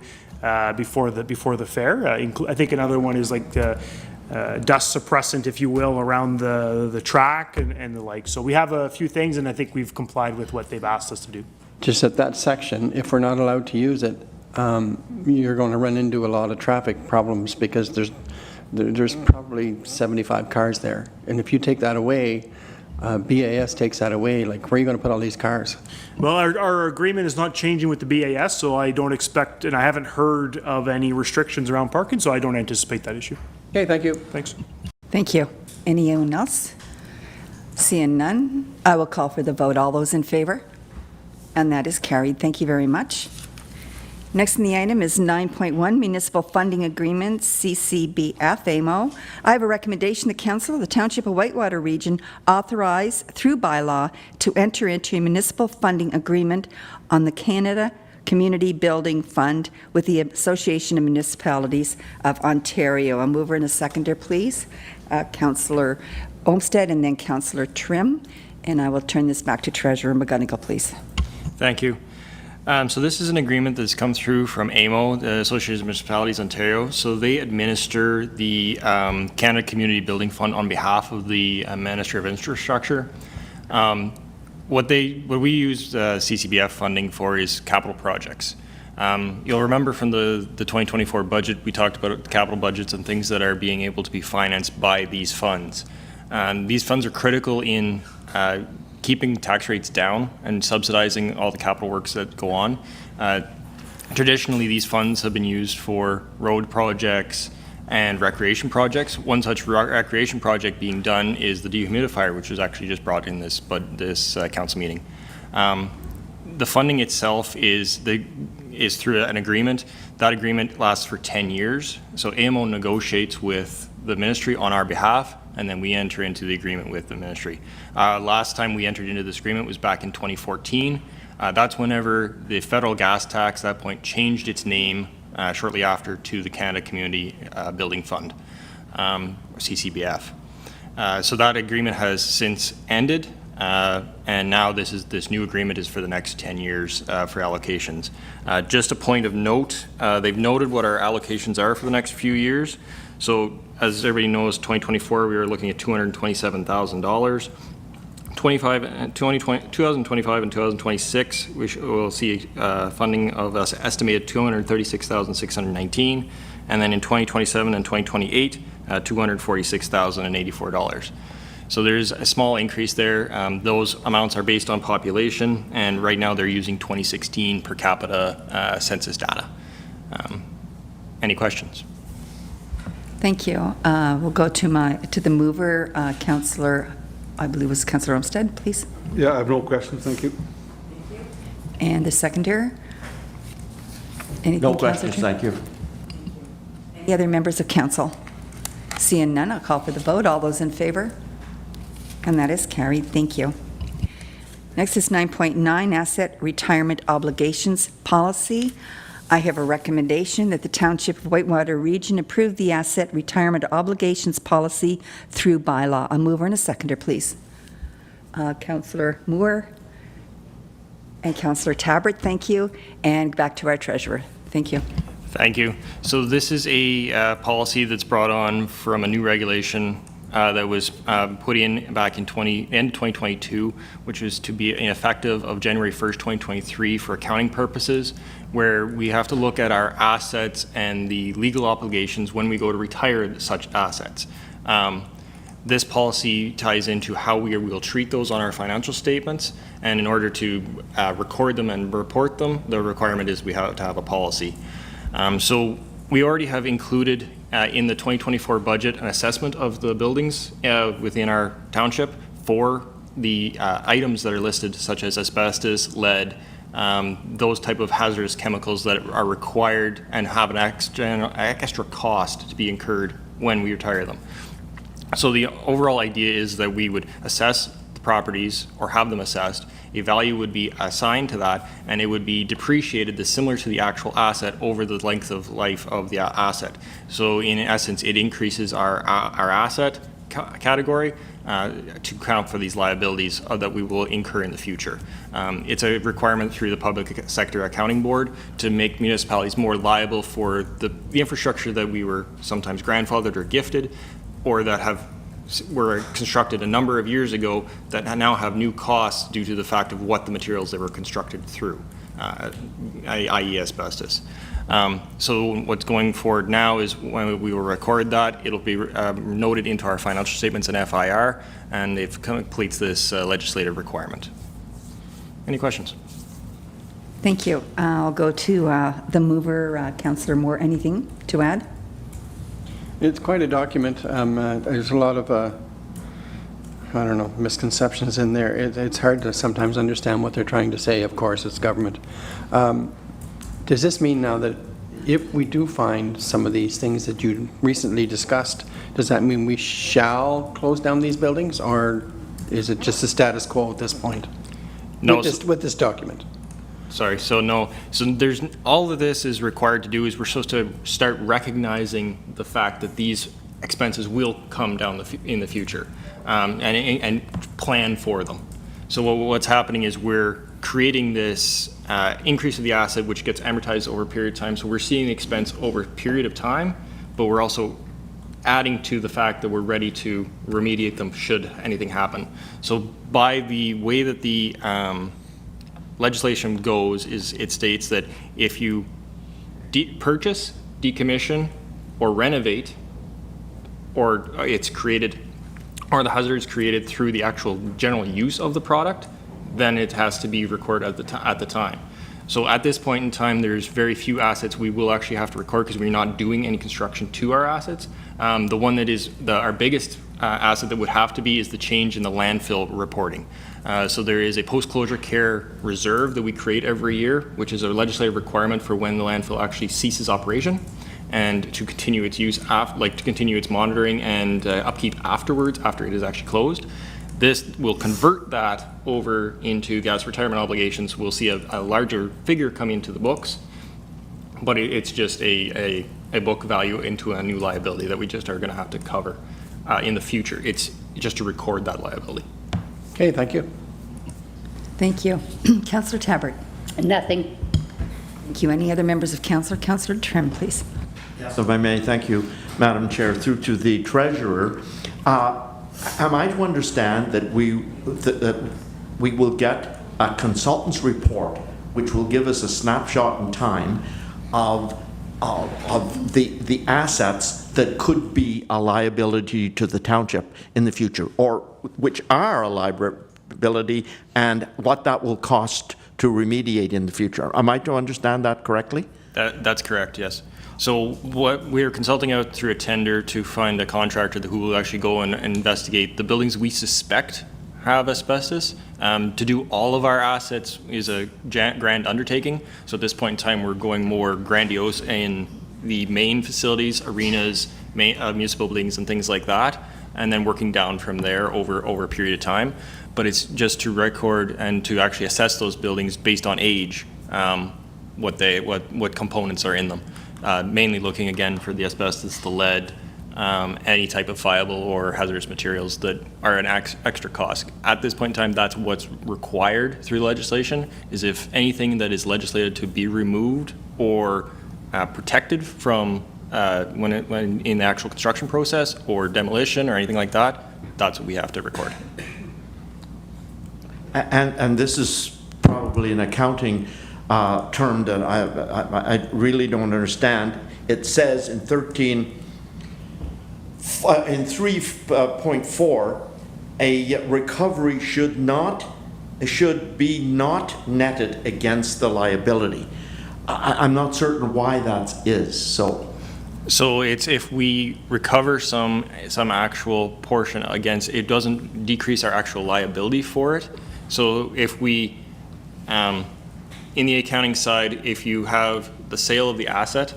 before the fair. I think another one is like dust suppressant, if you will, around the track and the like. So we have a few things, and I think we've complied with what they've asked us to do. Just at that section, if we're not allowed to use it, you're going to run into a lot of traffic problems because there's probably 75 cars there. And if you take that away, BAS takes that away, where are you going to put all these cars? Well, our agreement is not changing with the BAS, so I don't expect, and I haven't heard of any restrictions around parking, so I don't anticipate that issue. Okay, thank you. Thanks. Thank you. Anyone else? Seeing none, I will call for the vote. All those in favor? And that is carried. Thank you very much. Next in the item is 9.1, Municipal Funding Agreement, CCBF, AMO. I have a recommendation the Council of the Township of Whitewater Region authorize, through bylaw, to enter into a municipal funding agreement on the Canada Community Building Fund with the Association of Municipalities of Ontario. A mover and a seconder, please. Councillor Olmsted and then Councillor Trim. And I will turn this back to Treasurer McGonigal, please. Thank you. So this is an agreement that's come through from AMO, the Association of Municipalities Ontario. So they administer the Canada Community Building Fund on behalf of the Ministry of Infrastructure. What we use CCBF funding for is capital projects. You'll remember from the 2024 budget, we talked about the capital budgets and things that are being able to be financed by these funds. These funds are critical in keeping tax rates down and subsidizing all the capital works that go on. Traditionally, these funds have been used for road projects and recreation projects. One such recreation project being done is the dehumidifier, which was actually just brought in this council meeting. The funding itself is through an agreement. That agreement lasts for 10 years. So AMO negotiates with the ministry on our behalf, and then we enter into the agreement with the ministry. Last time we entered into this agreement was back in 2014. That's whenever the federal gas tax at that point changed its name shortly after to the Canada Community Building Fund, or CCBF. So that agreement has since ended, and now this new agreement is for the next 10 years for allocations. Just a point of note, they've noted what our allocations are for the next few years. So as everybody knows, 2024 we were looking at $227,000. 2025 and 2026 we'll see funding of us estimated $236,619, and then in 2027 and 2028 $246,084. So there's a small increase there. Those amounts are based on population, and right now they're using 2016 per capita census data. Any questions? Thank you. We'll go to the mover, Councillor, I believe it was Councillor Olmsted, please. Yeah, I have no questions, thank you. And the seconder? Anything, no questions, thank you. Any other members of council? Seeing none, I'll call for the vote. All those in favor? And that is carried. Thank you. Next is 9.9, Asset Retirement Obligations Policy. I have a recommendation that the Township of Whitewater Region approve the Asset Retirement Obligations Policy through bylaw. A mover and a seconder, please. Councillor Moore and Councillor Tabbert, thank you. And back to our Treasurer. Thank you. Thank you. So this is a policy that's brought on from a new regulation that was put in back in end of 2022, which was to be effective of January 1st, 2023 for accounting purposes, where we have to look at our assets and the legal obligations when we go to retire such assets. This policy ties into how we will treat those on our financial statements, and in order to record them and report them, the requirement is we have to have a policy. So we already have included in the 2024 budget an assessment of the buildings within our township for the items that are listed, such as asbestos, lead, those type of hazardous chemicals that are required and have an extra cost to be incurred when we retire them. So the overall idea is that we would assess the properties or have them assessed. A value would be assigned to that, and it would be depreciated similar to the actual asset over the length of life of the asset. So in essence, it increases our asset category to account for these liabilities that we will incur in the future. It's a requirement through the Public Sector Accounting Board to make municipalities more liable for the infrastructure that we were sometimes grandfathered or gifted, or that were constructed a number of years ago that now have new costs due to the fact of what the materials they were constructed through, i.e. asbestos. So what's going forward now is when we will record that, it'll be noted into our financial statements and FIR, and it completes this legislative requirement. Any questions? Thank you. I'll go to the mover, Councillor Moore. Anything to add? It's quite a document. There's a lot of, I don't know, misconceptions in there. It's hard to sometimes understand what they're trying to say. Of course, it's government. Does this mean now that if we do find some of these things that you recently discussed, does that mean we shall close down these buildings, or is it just the status quo at this point? No, With this document? Sorry, so no, so there's, all of this is required to do is we're supposed to start recognizing the fact that these expenses will come down in the future, and plan for them. So what's happening is we're creating this increase of the asset, which gets amortized over a period of time. So we're seeing the expense over a period of time, but we're also adding to the fact that we're ready to remediate them should anything happen. So by the way that the legislation goes is it states that if you purchase, decommission, or renovate, or it's created, or the hazard is created through the actual general use of the product, then it has to be recorded at the time. So at this point in time, there's very few assets we will actually have to record because we're not doing any construction to our assets. The one that is our biggest asset that would have to be is the change in the landfill reporting. So there is a post-closure care reserve that we create every year, which is a legislative requirement for when the landfill actually ceases operation, and to continue its use, to continue its monitoring and upkeep afterwards, after it is actually closed. This will convert that over into gas retirement obligations. We'll see a larger figure come into the books, but it's just a book value into a new liability that we just are going to have to cover in the future. It's just to record that liability. Okay, thank you. Thank you. Councillor Tabbert. Nothing. Thank you. Any other members of Council? Councillor Trim, please. So if I may, thank you, Madam Chair, through to the Treasurer. Am I to understand that we will get a consultant's report which will give us a snapshot in time of the assets that could be a liability to the township in the future, or which are a liability, and what that will cost to remediate in the future? Am I to understand that correctly? That's correct, yes. So what we're consulting out through a tender to find a contractor who will actually go and investigate the buildings we suspect have asbestos. To do all of our assets is a grand undertaking. So at this point in time, we're going more grandiose in the main facilities, arenas, municipal buildings, and things like that, and then working down from there over a period of time. But it's just to record and to actually assess those buildings based on age, what components are in them. Mainly looking again for the asbestos, the lead, any type of fiable or hazardous materials that are an extra cost. At this point in time, that's what's required through legislation, is if anything that is legislated to be removed or protected from when in the actual construction process or demolition or anything like that, that's what we have to record. And this is probably an accounting term that I really don't understand. It says in 3.4, a recovery should be not netted against the liability. I'm not certain why that is. So it's if we recover some actual portion against, it doesn't decrease our actual liability for it. So if we in the accounting side, if you have the sale of the asset,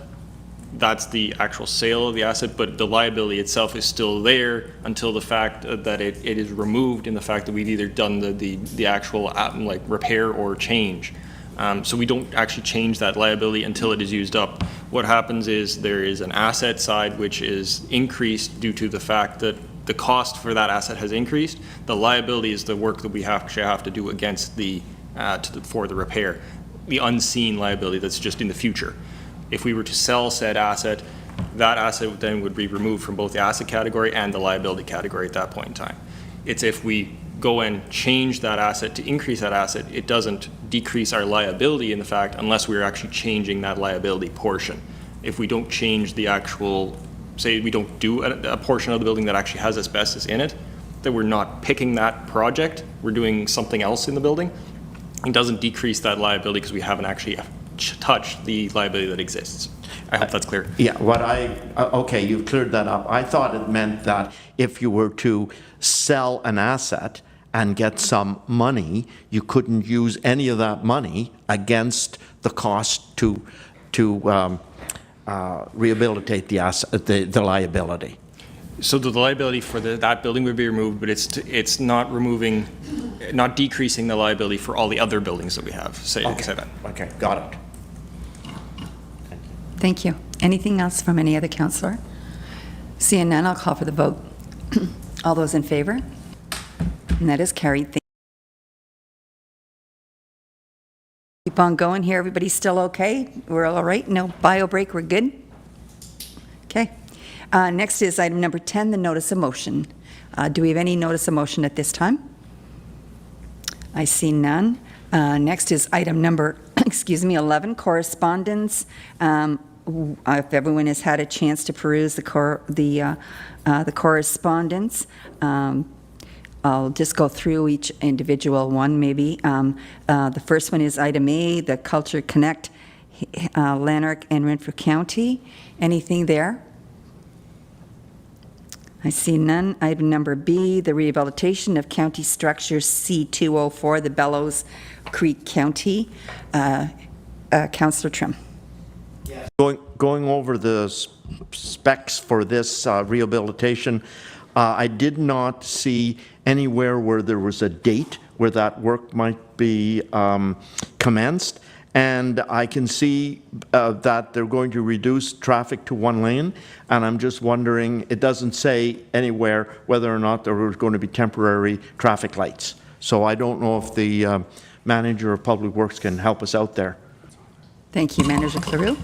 that's the actual sale of the asset, but the liability itself is still there until the fact that it is removed in the fact that we've either done the actual like repair or change. So we don't actually change that liability until it is used up. What happens is there is an asset side which is increased due to the fact that the cost for that asset has increased. The liability is the work that we actually have to do against for the repair. The unseen liability that's just in the future. If we were to sell said asset, that asset then would be removed from both the asset category and the liability category at that point in time. It's if we go and change that asset to increase that asset, it doesn't decrease our liability in the fact unless we're actually changing that liability portion. If we don't change the actual, say we don't do a portion of the building that actually has asbestos in it, that we're not picking that project, we're doing something else in the building, it doesn't decrease that liability because we haven't actually touched the liability that exists. I hope that's clear. Yeah, okay, you've cleared that up. I thought it meant that if you were to sell an asset and get some money, you couldn't use any of that money against the cost to rehabilitate the liability. So the liability for that building would be removed, but it's not decreasing the liability for all the other buildings that we have. Say that. Okay, got it. Thank you. Anything else from any other councillor? Seeing none, I'll call for the vote. All those in favor? And that is carried. Keep on going here. Everybody's still okay? We're all right? No bio break? We're good? Okay. Next is item number 10, the notice of motion. Do we have any notice of motion at this time? I see none. Next is item number, 11, correspondence. If everyone has had a chance to peruse the correspondence, I'll just go through each individual one, maybe. The first one is item A, the Culture Connect, Lanark and Renfrew County. Anything there? I see none. Item number B, the rehabilitation of county structure C204, the Bellows Creek County. Councillor Trim. Going over the specs for this rehabilitation, I did not see anywhere where there was a date where that work might be commenced. And I can see that they're going to reduce traffic to one lane. And I'm just wondering, it doesn't say anywhere whether or not there are going to be temporary traffic lights. So I don't know if the manager of Public Works can help us out there. Thank you. Manager Cleroux?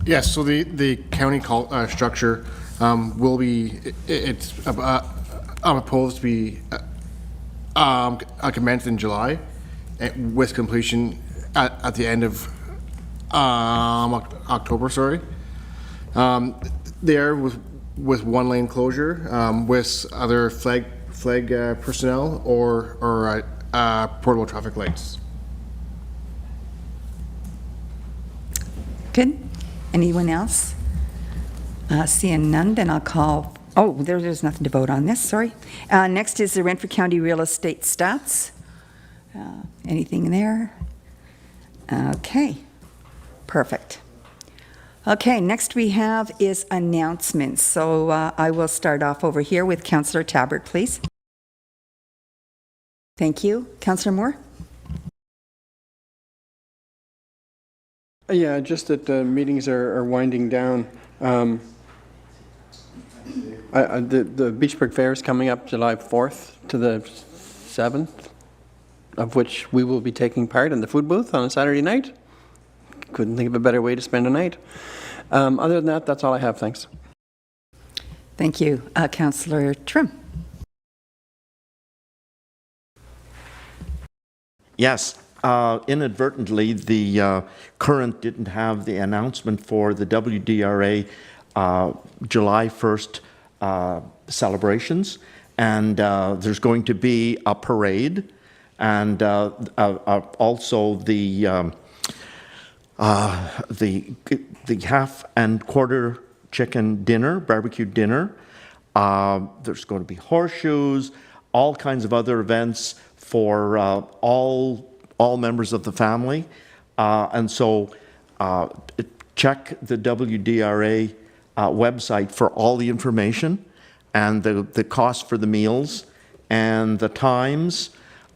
Yes, so the county structure will be, it's proposed to be commenced in July with completion at the end of October, sorry. There with one lane closure, with other flag personnel or portable traffic lights. Good. Anyone else? Seeing none, then I'll call. Oh, there's nothing to vote on this, sorry. Next is the Renfrew County real estate stats. Anything there? Okay, perfect. Okay, next we have is announcements. So I will start off over here with Councillor Tabbert, please. Thank you. Councillor Moore? Yeah, just that meetings are winding down. The Beachburg Fair is coming up July 4th to the 7th, of which we will be taking part in the food booth on a Saturday night. Couldn't think of a better way to spend a night. Other than that, that's all I have. Thanks. Thank you. Councillor Trim? Yes. Inadvertently, the Current didn't have the announcement for the WDRA July 1st celebrations, and there's going to be a parade, and also the half and quarter chicken dinner, barbecue dinner. There's going to be horseshoes, all kinds of other events for all members of the family, and so check the WDRA website for all the information and the cost for the meals and the times.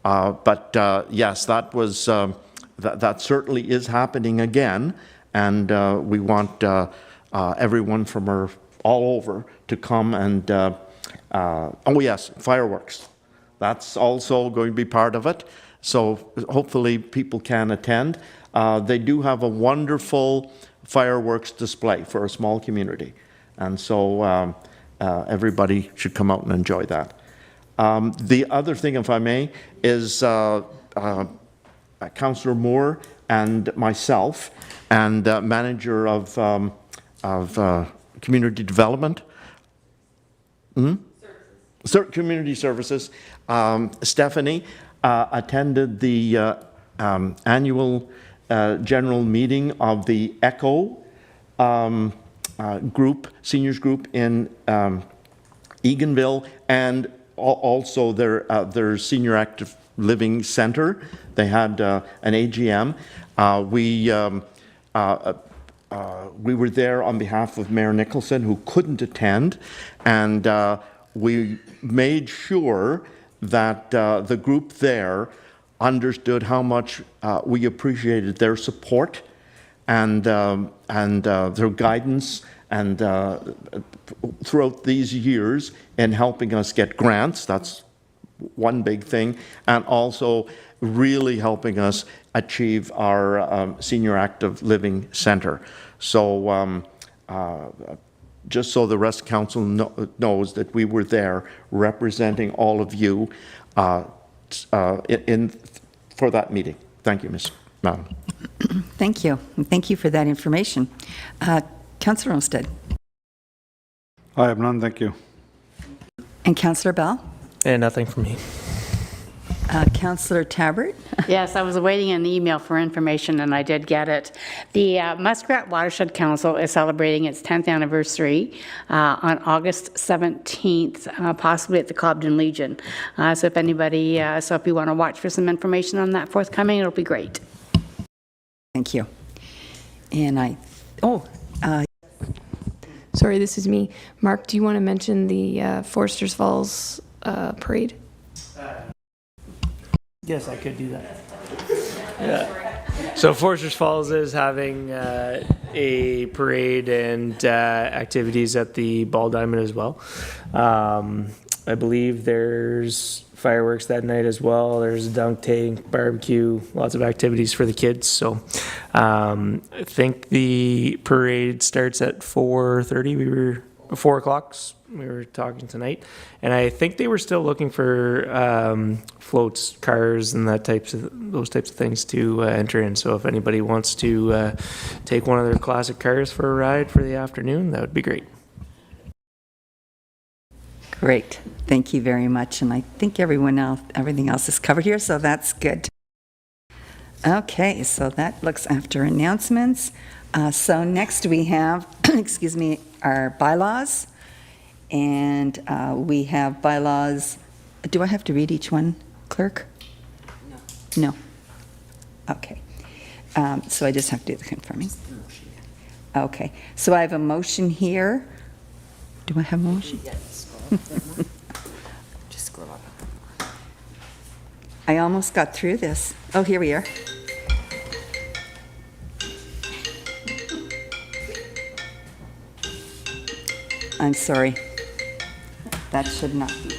But yes, that was that certainly is happening again, and we want everyone from all over to come and oh yes, fireworks. That's also going to be part of it. So hopefully people can attend. They do have a wonderful fireworks display for a small community. And so everybody should come out and enjoy that. The other thing, if I may, is Councillor Moore and myself and manager of community development, community services, Stephanie, attended the annual general meeting of the ECHO group, seniors group in Eganville, and also their senior active living center. They had an AGM. We were there on behalf of Mayor Nicholson, who couldn't attend, and we made sure that the group there understood how much we appreciated their support and their guidance and throughout these years in helping us get grants. That's one big thing, and also really helping us achieve our senior active living center. So just so the rest of council knows that we were there representing all of you for that meeting. Thank you, Ms. Madam. Thank you. And thank you for that information. Councillor Olmsted. I have none, thank you. And Councillor Bell. And nothing from me. Councillor Tabbert. Yes, I was awaiting an email for information, and I did get it. The Muskrat Watershed Council is celebrating its 10th anniversary on August 17th, possibly at the Cobden Legion. So if anybody, if you want to watch for some information on that forthcoming, it'll be great. Thank you. And Sorry, this is me. Mark, do you want to mention the Foresters Falls parade? Yes, I could do that. Yeah. So Foresters Falls is having a parade and activities at the Ball Diamond as well. I believe there's fireworks that night as well. There's a dunk tank, barbecue, lots of activities for the kids. So I think the parade starts at 4:30. 4 o'clock. We were talking tonight, and I think they were still looking for floats, cars, and those types of things to enter in. So if anybody wants to take one of their classic cars for a ride for the afternoon, that would be great. great. Thank you very much. And I think everything else is covered here, so that's good. Okay, so that looks after announcements. So next we have, excuse me, our bylaws. And we have bylaws. Do I have to read each one, clerk? No. No. Okay. So I just have to do the confirming. Okay. So I have a motion here. Do I have a motion? Just scroll up. I almost got through this. Oh, here we are. I'm sorry. That should not be.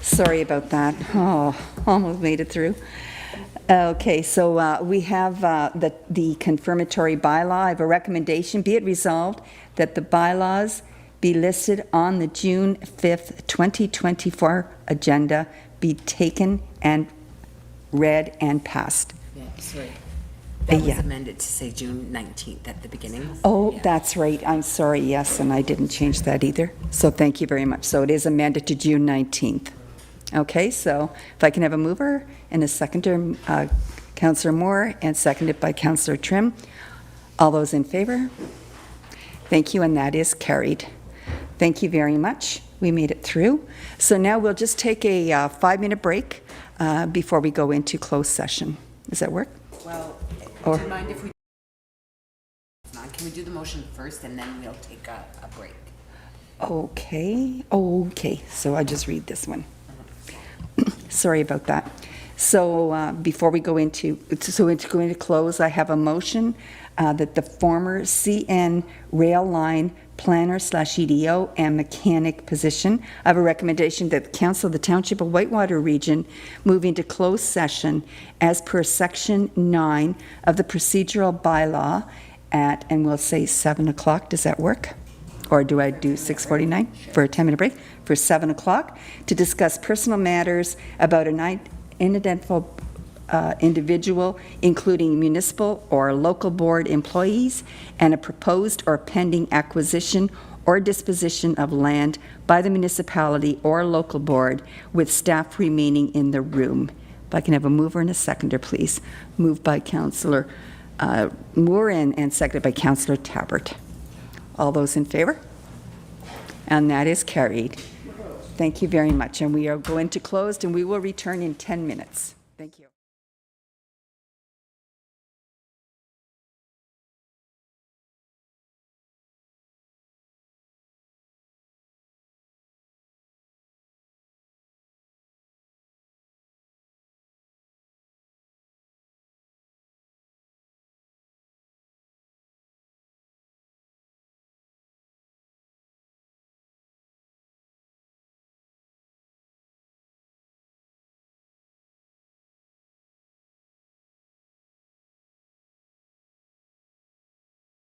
Sorry about that. Oh, almost made it through. Okay, so we have the confirmatory bylaw. I have a recommendation. Be it resolved that the bylaws be listed on the June 5th, 2024 agenda, be taken and read and passed. Yeah, sorry. That was Yeah. amended to say June 19th at the beginning. Oh, Yeah. that's right. I'm sorry. Yes, and I didn't change that either. So thank you very much. So it is amended to June 19th. Okay, so if I can have a mover and a seconder, Councillor Moore, and seconded by Councillor Trim. All those in favor? Thank you, and that is carried. Thank you very much. We made it through. So now we'll just take a 5-minute break before we go into closed session. Does that work? Well, Or- do you mind if we... Can we do the motion first and then we'll take a break? Okay, okay, so I just read this one. Sorry about that. So before we go into close, I have a motion that the former CN rail line planner/EDO and mechanic position, I have a recommendation that the Council of the Township of Whitewater Region move into closed session as per Section 9 of the procedural bylaw at, and we'll say 7 o'clock. Does that work? Or do I do 6:49 for a 10-minute break? For 7 o'clock to discuss personal matters about an unidentified individual, including municipal or local board employees, and a proposed or pending acquisition or disposition of land by the municipality or local board, with staff remaining in the room. If I can have a mover and a seconder, please. Moved by Councillor Moore and seconded by Councillor Tabbert. All those in favor? And that is carried. Thank you very much. And we are going to closed, and we will return in 10 minutes. Thank you.